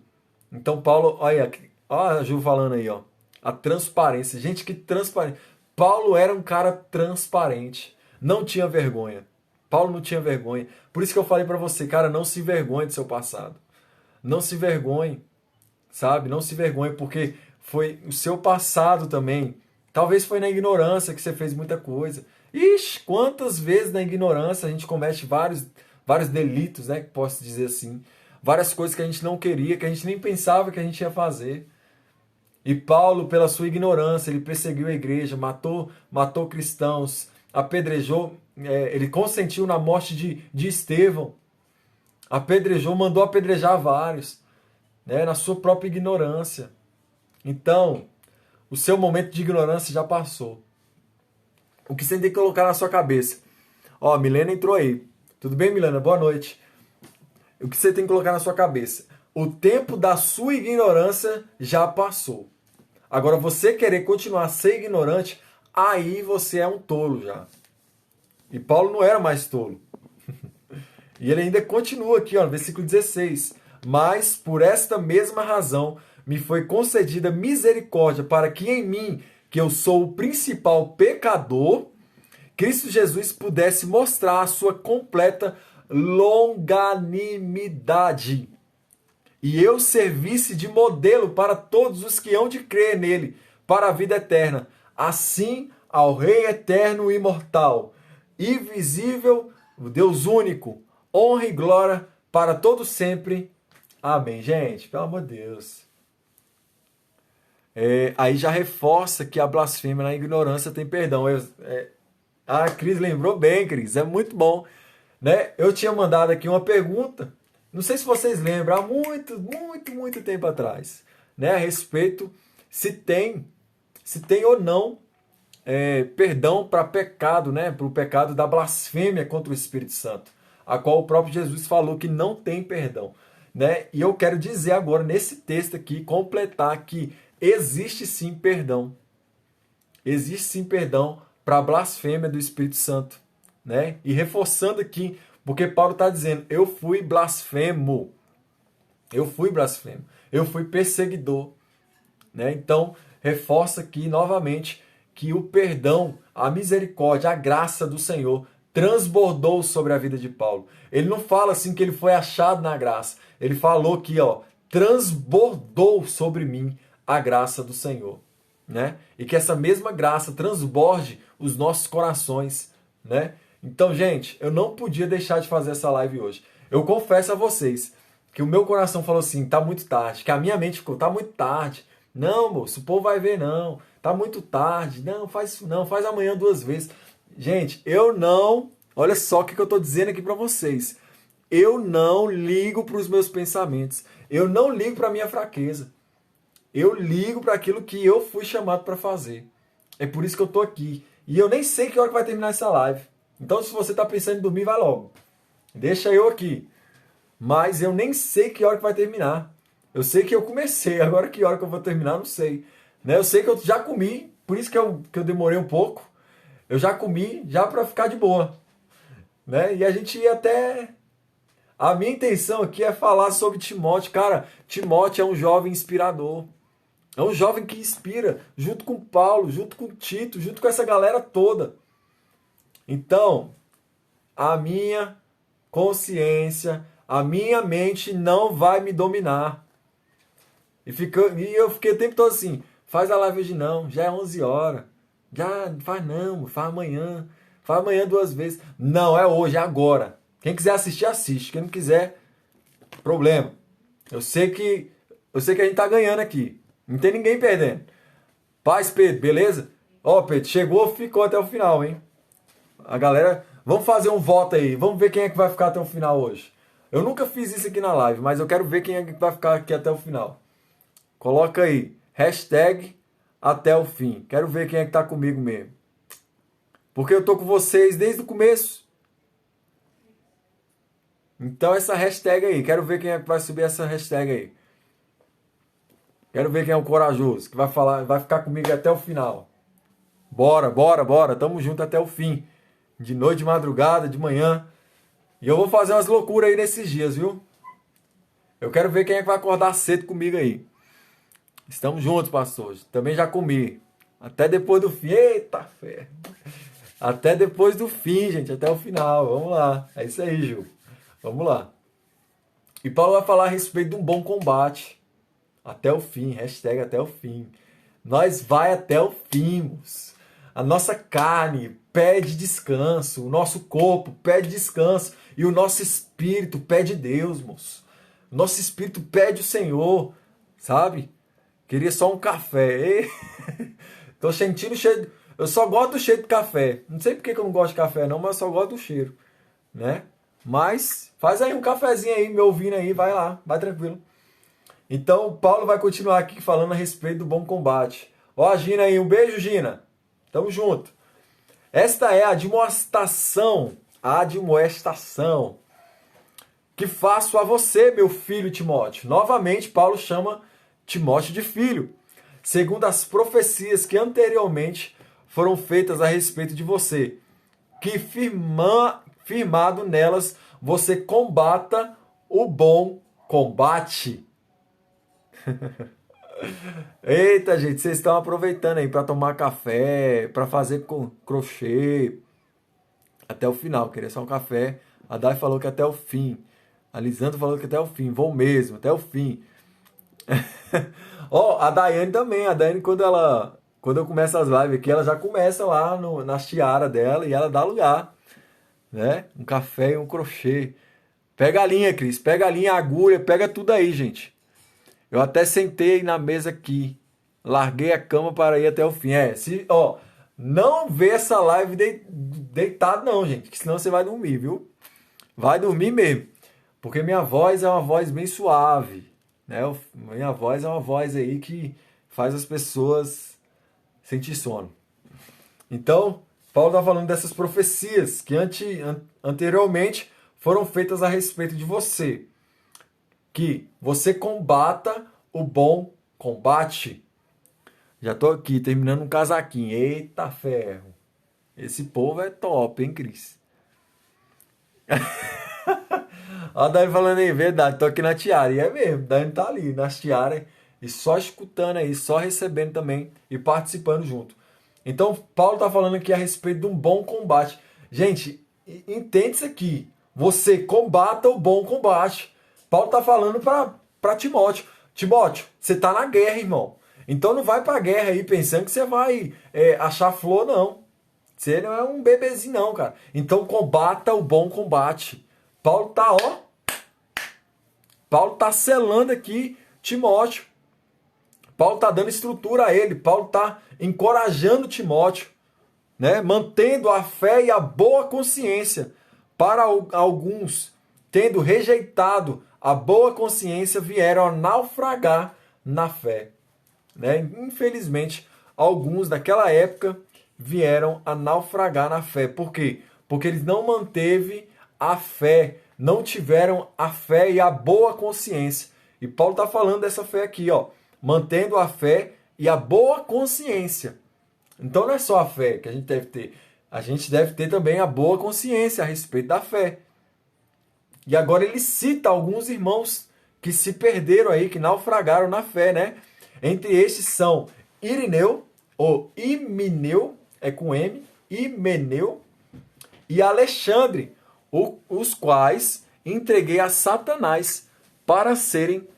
Então Paulo, olha a Ju falando aí, ó. A transparência. Gente, que transparente. Paulo era um cara transparente. Não tinha vergonha. Paulo não tinha vergonha. Por isso que eu falei pra você, cara, não se envergonhe do seu passado. Não se vergonhe. Sabe? Não se vergonhe, porque foi o seu passado também. Talvez foi na ignorância que você fez muita coisa. Ixi, quantas vezes na ignorância a gente comete vários delitos, né? Que posso dizer assim. Várias coisas que a gente não queria, que a gente nem pensava que a gente ia fazer. E Paulo, pela sua ignorância, ele perseguiu a igreja, matou cristãos, apedrejou, ele consentiu na morte de Estevão. Apedrejou, mandou apedrejar vários, né? Na sua própria ignorância. Então, o seu momento de ignorância já passou. O que você tem que colocar na sua cabeça? Ó, Milena entrou aí. Tudo bem, Milena? Boa noite. O que você tem que colocar na sua cabeça? O tempo da sua ignorância já passou. Agora, você querer continuar a ser ignorante, aí você é um tolo já. E Paulo não era mais tolo. E ele ainda continua aqui, ó, no versículo 16. Mas, por esta mesma razão, me foi concedida misericórdia para que em mim, que eu sou o principal pecador, Cristo Jesus pudesse mostrar a sua completa longanimidade. E eu servisse de modelo para todos os que hão de crer nele, para a vida eterna. Assim, ao Rei eterno e imortal, invisível, o Deus único, honra e glória para todos sempre. Amém. Gente, pelo amor de Deus. Aí já reforça que a blasfêmia na ignorância tem perdão. A Cris lembrou bem, Cris. É muito bom. Né? Eu tinha mandado aqui uma pergunta. Não sei se vocês lembram. Há muito tempo atrás. Né? A respeito se tem se tem ou não perdão para pecado, né? Para o pecado da blasfêmia contra o Espírito Santo, a qual o próprio Jesus falou que não tem perdão, né? E eu quero dizer agora, nesse texto aqui, completar que existe sim perdão. Existe sim perdão para a blasfêmia do Espírito Santo, né? E reforçando aqui, porque Paulo está dizendo, eu fui blasfemo, eu fui perseguidor, né? Então, reforça aqui novamente que o perdão, a misericórdia, a graça do Senhor transbordou sobre a vida de Paulo. Ele não fala assim que ele foi achado na graça. Ele falou que, transbordou sobre mim a graça do Senhor, né? E que essa mesma graça transborde os nossos corações, né? Então, gente, eu não podia deixar de fazer essa live hoje. Eu confesso a vocês que o meu coração falou assim, tá muito tarde, que a minha mente ficou, tá muito tarde. Não, moço, o povo vai ver não. Tá muito tarde. Não, faz isso não, faz amanhã 2 vezes. Gente, eu não, olha só o que eu tô dizendo aqui para vocês. Eu não ligo para os meus pensamentos. Eu não ligo para minha fraqueza. Eu ligo para aquilo que eu fui chamado para fazer. É por isso que eu tô aqui. E eu nem sei que hora que vai terminar essa live. Então, se você tá pensando em dormir, vai logo. Deixa eu aqui. Mas eu nem sei que hora que vai terminar. Eu sei que eu comecei, agora que hora que eu vou terminar, não sei. Né? Eu sei que eu já comi, por isso que eu demorei um pouco. Eu já comi, já para ficar de boa. Né? E a gente ia até... A minha intenção aqui é falar sobre Timóteo. Cara, Timóteo é um jovem inspirador. É um jovem que inspira, junto com Paulo, junto com Tito, junto com essa galera toda. Então, a minha consciência, a minha mente não vai me dominar. E eu fiquei o tempo todo assim, faz a live hoje não, já é 11 horas. Já faz não, faz amanhã. Faz amanhã 2 vezes. Não, é hoje, é agora. Quem quiser assistir, assiste. Quem não quiser, problema. Eu sei que a gente tá ganhando aqui. Não tem ninguém perdendo. Paz, Pedro, beleza? Ó, Pedro, chegou, ficou até o final, hein? A galera, vamos fazer um voto aí. Vamos ver quem é que vai ficar até o final hoje. Eu nunca fiz isso aqui na live, mas eu quero ver quem é que vai ficar aqui até o final. Coloca aí, hashtag até o fim. Quero ver quem é que tá comigo mesmo. Porque eu tô com vocês desde o começo. Então essa hashtag aí, quero ver quem é que vai subir essa hashtag aí. Quero ver quem é o corajoso, que vai falar, vai ficar comigo até o final. Bora, bora, bora, tamo junto até o fim. De noite, de madrugada, de manhã. E eu vou fazer umas loucuras aí nesses dias, viu? Eu quero ver quem é que vai acordar cedo comigo aí. Estamos juntos, pastor. Também já comi. Até depois do fim. Eita, fé. Até depois do fim, gente. Até o final. Vamos lá. É isso aí, Ju. Vamos lá. E Paulo vai falar a respeito de um bom combate. Até o fim. Hashtag até o fim. Nós vai até o fim, moço. A nossa carne pede descanso. O nosso corpo pede descanso. E o nosso espírito pede Deus, moço. O nosso espírito pede o Senhor. Sabe? Queria só um café. Tô sentindo o cheiro. Eu só gosto do cheiro de café. Não sei porque que eu não gosto de café não, mas eu só gosto do cheiro, né? Mas faz aí um cafezinho aí, me ouvindo aí, vai lá, vai tranquilo. Então, Paulo vai continuar aqui falando a respeito do bom combate. Ó a Gina aí, um beijo, Gina. Tamo junto. Esta é a admoestação que faço a você, meu filho Timóteo. Novamente, Paulo chama Timóteo de filho, segundo as profecias que anteriormente foram feitas a respeito de você, que firmado nelas, você combata o bom combate. Eita, gente, vocês estão aproveitando aí para tomar café, para fazer crochê. Até o final, queria só um café. A Dai falou que até o fim. A Lisandra falou que até o fim. Vou mesmo, até o fim. Ó, a Daiane também. A Daiane, quando eu começo as lives aqui, ela já começa lá na tiara dela e ela dá lugar, né? Um café e um crochê. Pega a linha, Cris. Pega a linha, a agulha, pega tudo aí, gente. Eu até sentei na mesa aqui. Larguei a cama para ir até o fim. Não vê essa live deitado não, gente. Que senão você vai dormir, viu? Vai dormir mesmo. Porque minha voz é uma voz bem suave. Né? Minha voz é uma voz aí que faz as pessoas sentir sono. Então, Paulo está falando dessas profecias que anteriormente foram feitas a respeito de você. Que você combata o bom combate. Já estou aqui terminando um casaquinho. Eita ferro. Esse povo é top, hein, Cris? Ó, a Dani falando aí, verdade, tô aqui na tiara. E é mesmo, Dani tá ali nas tiaras e só escutando aí, só recebendo também e participando junto. Então, Paulo tá falando aqui a respeito de um bom combate. Gente, entende isso aqui. Você combata o bom combate. Paulo tá falando para Timóteo. Timóteo, você tá na guerra, irmão. Então não vai pra guerra aí pensando que você vai achar flor, não. Você não é um bebezinho, não, cara. Então combata o bom combate. Paulo tá selando aqui Timóteo. Paulo tá dando estrutura a ele. Paulo tá encorajando Timóteo, né? Mantendo a fé e a boa consciência. Para alguns, tendo rejeitado a boa consciência, vieram a naufragar na fé, né? Infelizmente, alguns daquela época vieram a naufragar na fé. Por quê? Porque eles não manteve a fé, não tiveram a fé e a boa consciência. E Paulo está falando dessa fé aqui, ó, mantendo a fé e a boa consciência. Então não é só a fé que a gente deve ter. A gente deve ter também a boa consciência a respeito da fé. E agora ele cita alguns irmãos que se perderam aí, que naufragaram na fé, né? Entre estes são Irineu, ou Himeneu, é com M, Himeneu, e Alexandre, os quais entreguei a Satanás para serem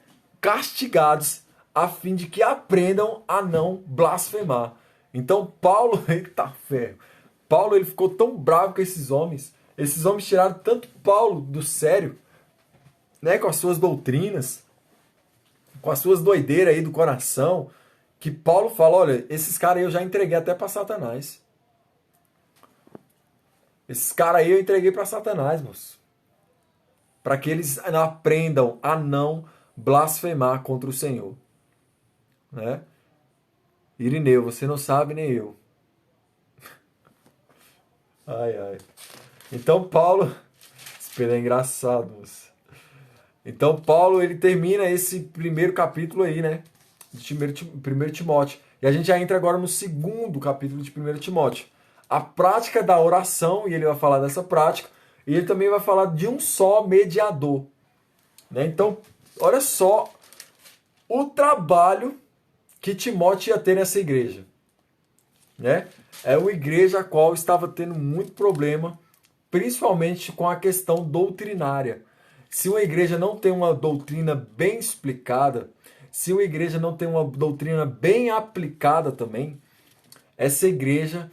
castigados, a fim de que aprendam a não blasfemar. Então Paulo, eita ferro, Paulo ele ficou tão bravo com esses homens tiraram tanto Paulo do sério, né, com as suas doutrinas, com as suas doideiras aí do coração, que Paulo fala, olha, esses caras aí eu já entreguei até para Satanás. Esses caras aí eu entreguei para Satanás, moço. Para que eles aprendam a não blasfemar contra o Senhor. Né? Irineu, você não sabe nem eu. Ai, ai. Então Paulo... Esse é engraçado, moço. Então Paulo, ele termina esse primeiro capítulo aí, né? De 1 Timóteo. E a gente já entra agora no segundo capítulo de 1 Timóteo. A prática da oração, e ele vai falar dessa prática, e ele também vai falar de um só mediador. Né? Então, olha só o trabalho que Timóteo ia ter nessa igreja. Né? É uma igreja a qual estava tendo muito problema, principalmente com a questão doutrinária. Se uma igreja não tem uma doutrina bem explicada, se uma igreja não tem uma doutrina bem aplicada também, essa igreja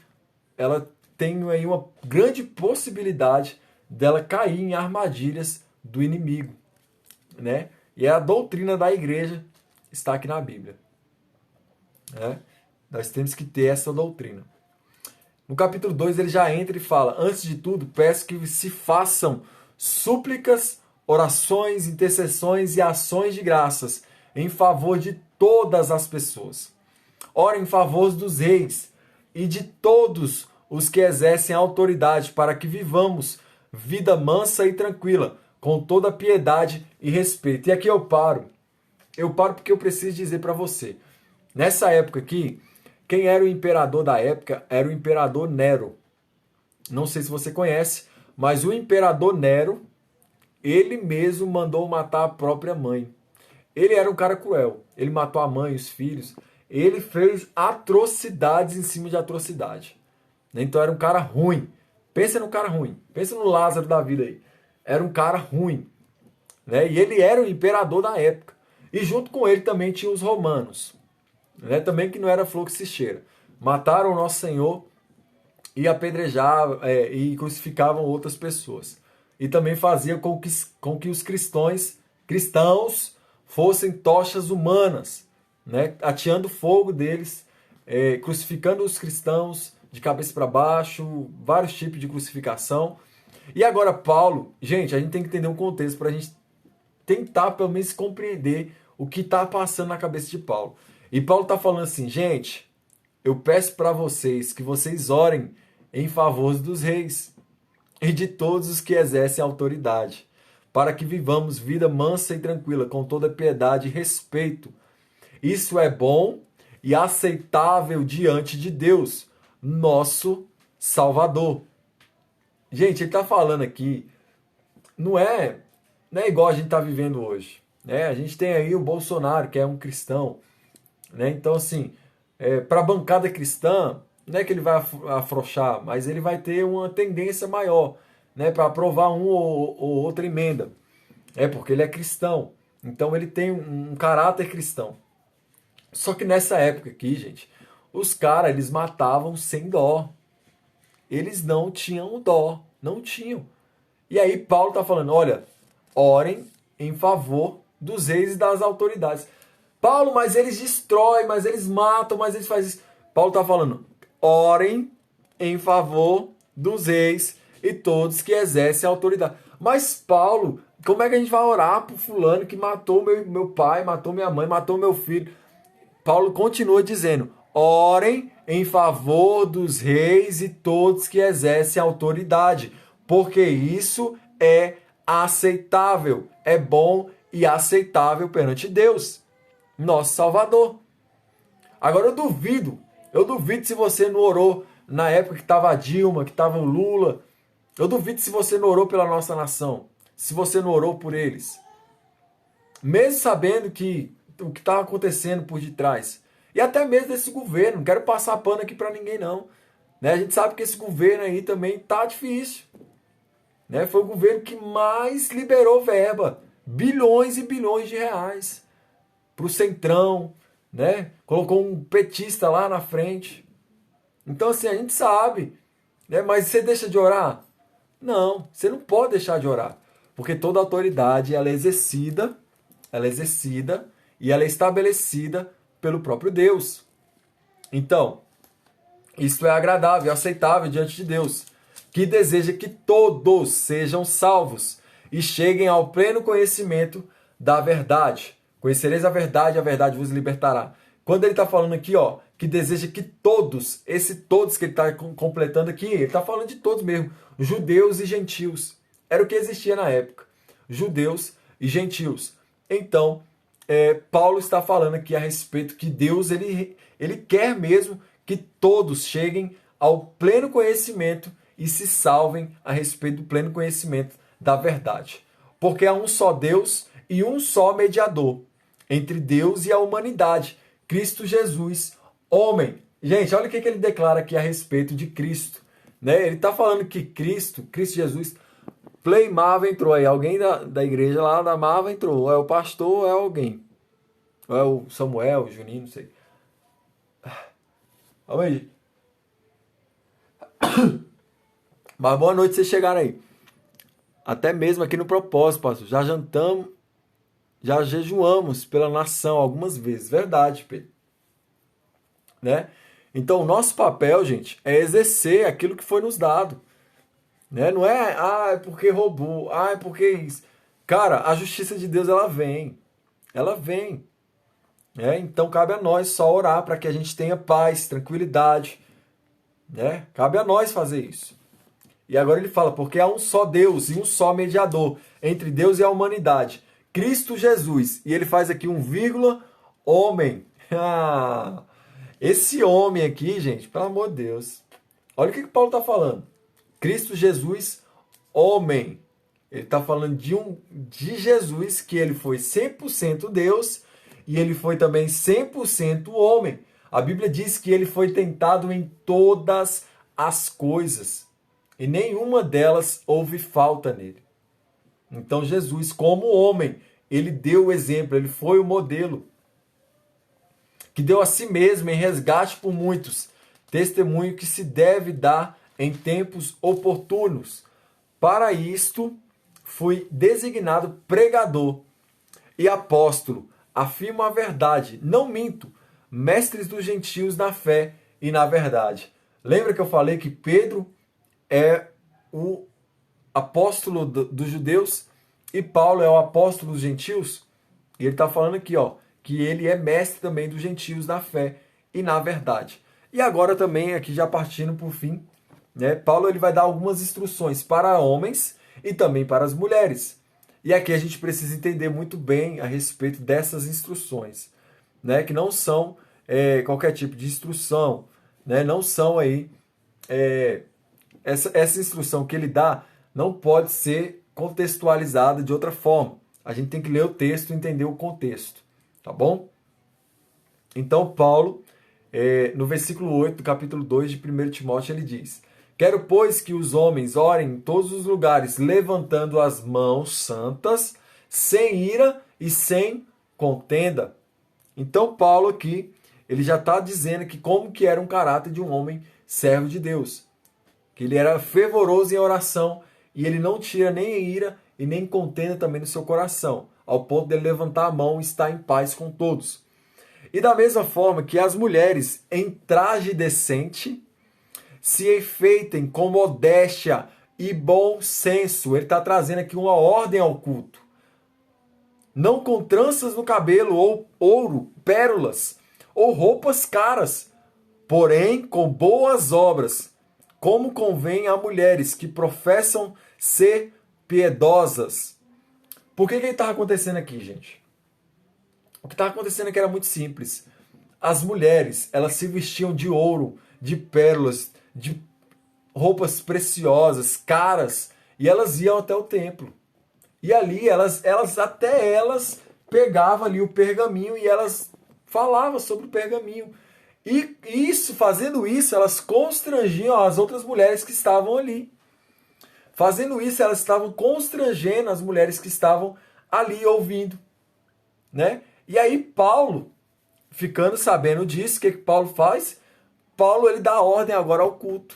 ela tem aí uma grande possibilidade dela cair em armadilhas do inimigo, né? E a doutrina da igreja está aqui na Bíblia, né? Nós temos que ter essa doutrina. No capítulo 2 ele já entra e fala: antes de tudo, peço que se façam súplicas, orações, intercessões e ações de graças em favor de todas as pessoas. Ora em favor dos reis e de todos os que exercem autoridade, para que vivamos vida mansa e tranquila, com toda piedade e respeito. E aqui eu paro. Eu paro porque eu preciso dizer para você. Nessa época aqui, quem era o imperador da época era o imperador Nero. Não sei se você conhece, mas o imperador Nero, ele mesmo mandou matar a própria mãe. Ele era um cara cruel. Ele matou a mãe, os filhos. Ele fez atrocidades em cima de atrocidade. Então era um cara ruim. Pensa no cara ruim. Pensa no Lázaro da vida aí. Era um cara ruim. Né? E ele era o imperador da época. E junto com ele também tinha os romanos. Né? Também que não era flor que se cheira. Mataram o nosso Senhor e apedrejavam e crucificavam outras pessoas. E também fazia com que os cristãos fossem tochas humanas, né? Ateando fogo deles, crucificando os cristãos de cabeça para baixo, vários tipos de crucificação. E agora Paulo, gente, a gente tem que entender um contexto para a gente tentar pelo menos compreender o que está passando na cabeça de Paulo. E Paulo está falando assim, gente, eu peço para vocês que vocês orem em favor dos reis e de todos os que exercem autoridade, para que vivamos vida mansa e tranquila, com toda piedade e respeito. Isso é bom e aceitável diante de Deus, nosso Salvador. Gente, ele está falando aqui, não é igual a gente está vivendo hoje. Né? A gente tem aí o Bolsonaro, que é um cristão. Né? Então, assim, para a bancada cristã, não é que ele vai afrouxar, mas ele vai ter uma tendência maior, né, para aprovar uma ou outra emenda. Porque ele é cristão. Então ele tem um caráter cristão. Só que nessa época aqui, gente, os caras, eles matavam sem dó. Eles não tinham dó. Não tinham. E aí Paulo está falando, olha, orem em favor dos reis e das autoridades. Paulo, mas eles destroem, mas eles matam, mas eles fazem isso. Paulo está falando, orem em favor dos reis e todos que exercem a autoridade. Mas Paulo, como é que a gente vai orar por fulano que matou meu pai, matou minha mãe, matou meu filho? Paulo continua dizendo, orem em favor dos reis e todos que exercem a autoridade, porque isso é aceitável, é bom e aceitável perante Deus, nosso Salvador. Agora eu duvido se você não orou na época que estava a Dilma, que estava o Lula. Eu duvido se você não orou pela nossa nação, se você não orou por eles. Mesmo sabendo que o que estava acontecendo por detrás. E até mesmo desse governo, não quero passar pano aqui para ninguém não. Né? A gente sabe que esse governo aí também tá difícil. Né? Foi o governo que mais liberou verba, bilhões e bilhões de reais para o Centrão, né? Colocou um petista lá na frente. Então assim, a gente sabe, né? Mas você deixa de orar? Não, você não pode deixar de orar, porque toda autoridade ela é exercida e ela é estabelecida pelo próprio Deus. Então, isto é agradável e aceitável diante de Deus, que deseja que todos sejam salvos e cheguem ao pleno conhecimento da verdade. Conhecereis a verdade vos libertará. Quando ele está falando aqui, ó, que deseja que todos, esse todos que ele está completando aqui, ele está falando de todos mesmo, judeus e gentios. Era o que existia na época, judeus e gentios. Então, Paulo está falando aqui a respeito que Deus ele quer mesmo que todos cheguem ao pleno conhecimento e se salvem a respeito do pleno conhecimento da verdade. Porque há um só Deus e um só mediador entre Deus e a humanidade, Cristo Jesus, homem. Gente, olha o que ele declara aqui a respeito de Cristo. Né? Ele está falando que Cristo Jesus, Play Mava entrou aí, alguém da igreja lá da Mava entrou, ou é o pastor ou é alguém. Ou é o Samuel, o Juninho, não sei. Vamos aí. Mas boa noite vocês chegaram aí. Até mesmo aqui no propósito, pastor. Já jantamos, já jejuamos pela nação algumas vezes. Verdade, Pedro. Né? Então, o nosso papel, gente, é exercer aquilo que foi nos dado. Né? Não é, é porque roubou, é porque isso. Cara, a justiça de Deus, ela vem. Ela vem. Então, cabe a nós só orar para que a gente tenha paz, tranquilidade. Né? Cabe a nós fazer isso. E agora ele fala, porque há um só Deus e um só mediador entre Deus e a humanidade, Cristo Jesus. E ele faz aqui um vírgula, homem. Esse homem aqui, gente, pelo amor de Deus. Olha o que Paulo está falando. Cristo Jesus, homem. Ele está falando de Jesus, que ele foi 100% Deus e ele foi também 100% homem. A Bíblia diz que ele foi tentado em todas as coisas e nenhuma delas houve falta nele. Então Jesus, como homem, ele deu o exemplo, ele foi o modelo que deu a si mesmo em resgate por muitos, testemunho que se deve dar em tempos oportunos. Para isto, fui designado pregador e apóstolo, afirmo a verdade, não minto, mestres dos gentios na fé e na verdade. Lembra que eu falei que Pedro é o apóstolo dos judeus e Paulo é o apóstolo dos gentios? E ele está falando aqui, ó, que ele é mestre também dos gentios na fé e na verdade. E agora também, aqui já partindo para o fim, né, Paulo ele vai dar algumas instruções para homens e também para as mulheres. E aqui a gente precisa entender muito bem a respeito dessas instruções, né, que não são qualquer tipo de instrução, né, não são aí essa instrução que ele dá não pode ser contextualizada de outra forma. A gente tem que ler o texto e entender o contexto, tá bom? Então Paulo, no versículo 8 do capítulo 2 de 1 Timóteo, ele diz: quero, pois, que os homens orem em todos os lugares, levantando as mãos santas, sem ira e sem contenda. Então Paulo aqui, ele já está dizendo que como que era um caráter de um homem servo de Deus. Que ele era fervoroso em oração e ele não tira nem ira e nem contenda também no seu coração, ao ponto de ele levantar a mão e estar em paz com todos. E da mesma forma que as mulheres em traje decente se enfeitem com modéstia e bom senso. Ele está trazendo aqui uma ordem ao culto. Não com tranças no cabelo, ou ouro, pérolas, ou roupas caras, porém com boas obras, como convém a mulheres que professam ser piedosas. Por que estava acontecendo aqui, gente? O que estava acontecendo aqui era muito simples. As mulheres, elas se vestiam de ouro, de pérolas, de roupas preciosas, caras, e elas iam até o templo. E ali elas pegavam ali o pergaminho e elas falavam sobre o pergaminho. E fazendo isso, elas constrangiam as outras mulheres que estavam ali. Fazendo isso, elas estavam constrangendo as mulheres que estavam ali ouvindo, né? E aí Paulo, ficando sabendo disso, o que Paulo faz? Paulo ele dá ordem agora ao culto,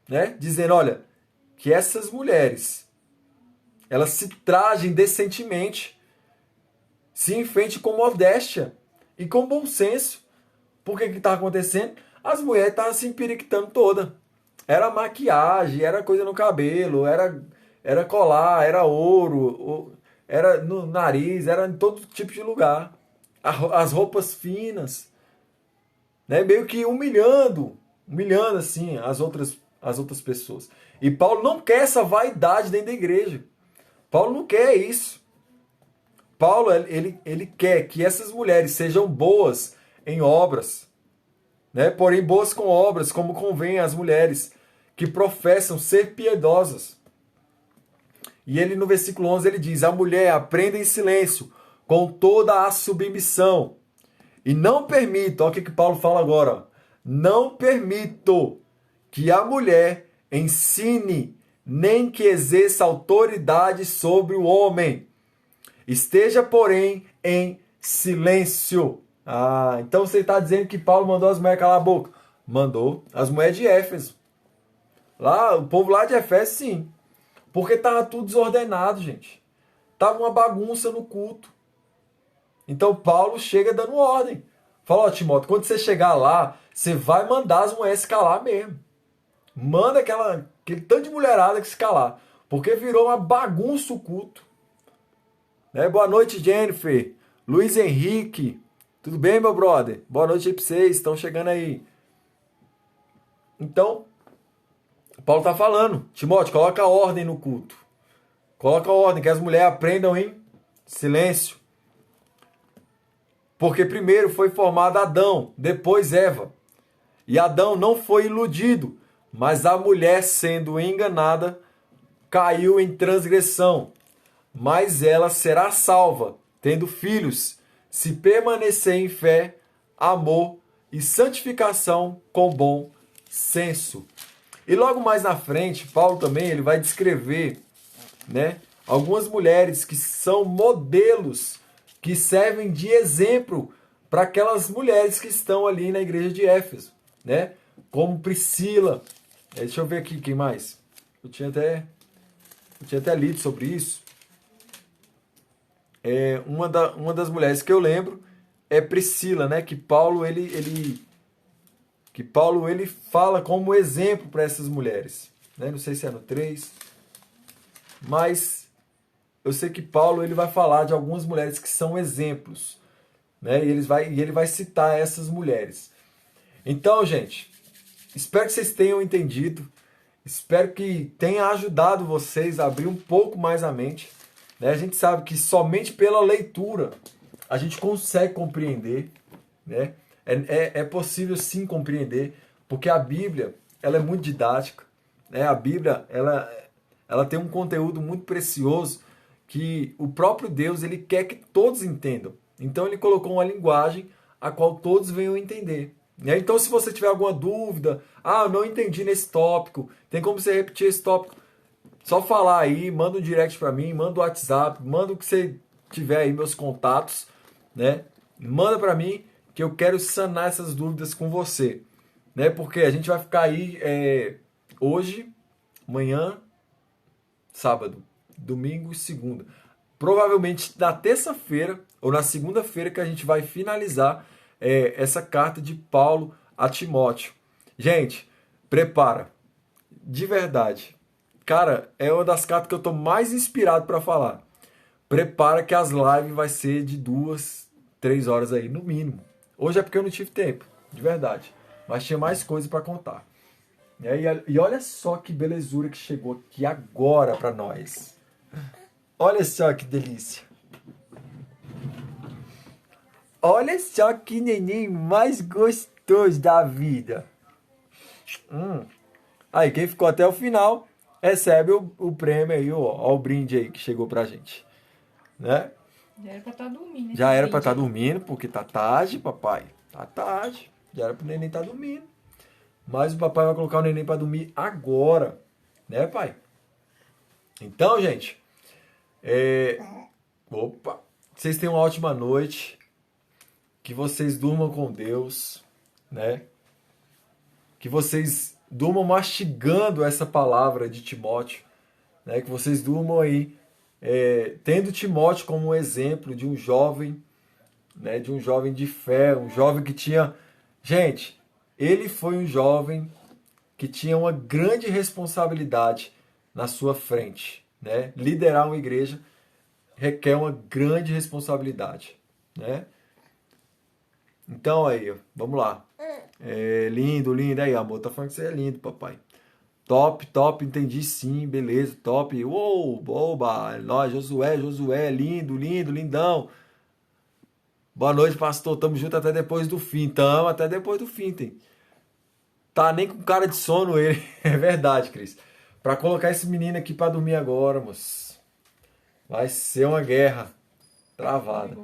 né? Dizendo, olha, que essas mulheres, elas se trajem decentemente, se enfeitem com modéstia e com bom senso. Por que estava acontecendo? As mulheres estavam se empiriquitando toda. Era maquiagem, era coisa no cabelo, era colar, era ouro, era no nariz, era em todo tipo de lugar. As roupas finas, né? Meio que humilhando assim as outras pessoas. E Paulo não quer essa vaidade dentro da igreja. Paulo não quer isso. Paulo ele quer que essas mulheres sejam boas em obras, né? Porém boas com obras, como convém às mulheres que professam ser piedosas. E ele no versículo 11 ele diz: a mulher aprenda em silêncio, com toda a submissão. E não permito, olha o que Paulo fala agora, não permito que a mulher ensine, nem que exerça autoridade sobre o homem. Esteja, porém, em silêncio. Então você está dizendo que Paulo mandou as mulheres calar a boca? Mandou as mulheres de Éfeso. Lá, o povo lá de Éfeso, sim. Porque estava tudo desordenado, gente. Estava uma bagunça no culto. Então Paulo chega dando ordem. Fala, ó, Timóteo, quando você chegar lá, você vai mandar as mulheres se calar mesmo. Manda aquele tanto de mulherada que se calar. Porque virou uma bagunça o culto. Né? Boa noite, Jennifer. Luiz Henrique. Tudo bem, meu brother? Boa noite aí pra vocês. Estão chegando aí. Então, Paulo está falando. Timóteo, coloca a ordem no culto. Coloca a ordem, que as mulheres aprendam em silêncio. Porque primeiro foi formado Adão, depois Eva. E Adão não foi iludido, mas a mulher, sendo enganada, caiu em transgressão. Mas ela será salva, tendo filhos, se permanecer em fé, amor e santificação com bom senso. E logo mais na frente, Paulo também ele vai descrever, né, algumas mulheres que são modelos, que servem de exemplo para aquelas mulheres que estão ali na igreja de Éfeso, né? Como Priscila. Deixa eu ver aqui quem mais. Eu tinha até lido sobre isso. Uma das mulheres que eu lembro é Priscila, né? Que Paulo ele fala como exemplo para essas mulheres, né? Não sei se é no 3, mas eu sei que Paulo ele vai falar de algumas mulheres que são exemplos, né? E ele vai citar essas mulheres. Então, gente, espero que vocês tenham entendido. Espero que tenha ajudado vocês a abrir um pouco mais a mente. Né? A gente sabe que somente pela leitura a gente consegue compreender. Né? É possível sim compreender, porque a Bíblia ela é muito didática. Né? A Bíblia ela tem um conteúdo muito precioso que o próprio Deus ele quer que todos entendam. Então ele colocou uma linguagem a qual todos venham entender. Então, se você tiver alguma dúvida, eu não entendi nesse tópico, tem como você repetir esse tópico, só falar aí, manda um direct para mim, manda o WhatsApp, manda o que você tiver aí, meus contatos, né? Manda para mim que eu quero sanar essas dúvidas com você, né? Porque a gente vai ficar aí hoje, amanhã, sábado, domingo e segunda. Provavelmente na terça-feira ou na segunda-feira que a gente vai finalizar essa carta de Paulo a Timóteo. Gente, prepara. De verdade. Cara, é uma das cartas que eu tô mais inspirado para falar. Prepara que as lives vai ser de 2, 3 horas aí, no mínimo. Hoje é porque eu não tive tempo, de verdade. Mas tinha mais coisa para contar. E olha só que belezura que chegou aqui agora para nós. Olha só que delícia. Olha só que neném mais gostoso da vida. Aí, quem ficou até o final recebe o prêmio aí, ó, o brinde aí que chegou pra gente. Né?
Já era pra estar dormindo.
Já era pra estar dormindo, porque tá tarde, papai. Tá tarde. Já era pro neném estar dormindo. Mas o papai vai colocar o neném pra dormir agora. Né, pai? Então, gente. Opa! Vocês tenham uma ótima noite. Que vocês durmam com Deus, né? Que vocês durmam mastigando essa palavra de Timóteo, né? Que vocês durmam aí tendo Timóteo como um exemplo de um jovem, né? De um jovem de fé, um jovem que tinha... Gente, ele foi um jovem que tinha uma grande responsabilidade na sua frente, né? Liderar uma igreja requer uma grande responsabilidade, né? Então aí, vamos lá. Lindo, lindo. Aí, amor, tá falando que você é lindo, papai. Top, top, entendi sim, beleza, top. Uou, boba. Nós, Josué, lindo, lindo, lindão. Boa noite, pastor. Tamo junto até depois do fim. Tamo até depois do fim, tem. Tá nem com cara de sono ele. É verdade, Cris. Pra colocar esse menino aqui pra dormir agora, moço. Vai ser uma guerra travada.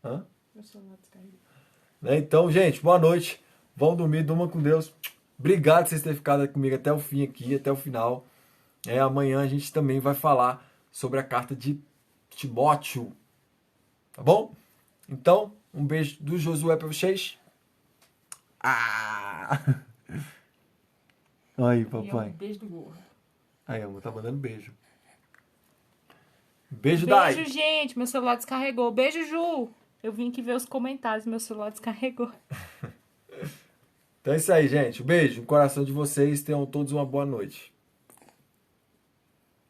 Hã?
Meu celular descarregou.
Então, gente, boa noite. Vão dormir, durmam com Deus. Obrigado por vocês terem ficado comigo até o fim aqui, até o final. Amanhã a gente também vai falar sobre a carta de Timóteo. Tá bom? Então, um beijo do Josué pra vocês. Aí, papai.
Um beijo do gordo.
Aí, amor, tá mandando beijo. Beijo, Dai.
Beijo, gente. Meu celular descarregou. Beijo, Ju. Eu vim aqui ver os comentários. Meu celular descarregou.
Então é isso aí, gente. Um beijo no coração de vocês. Tenham todos uma boa noite.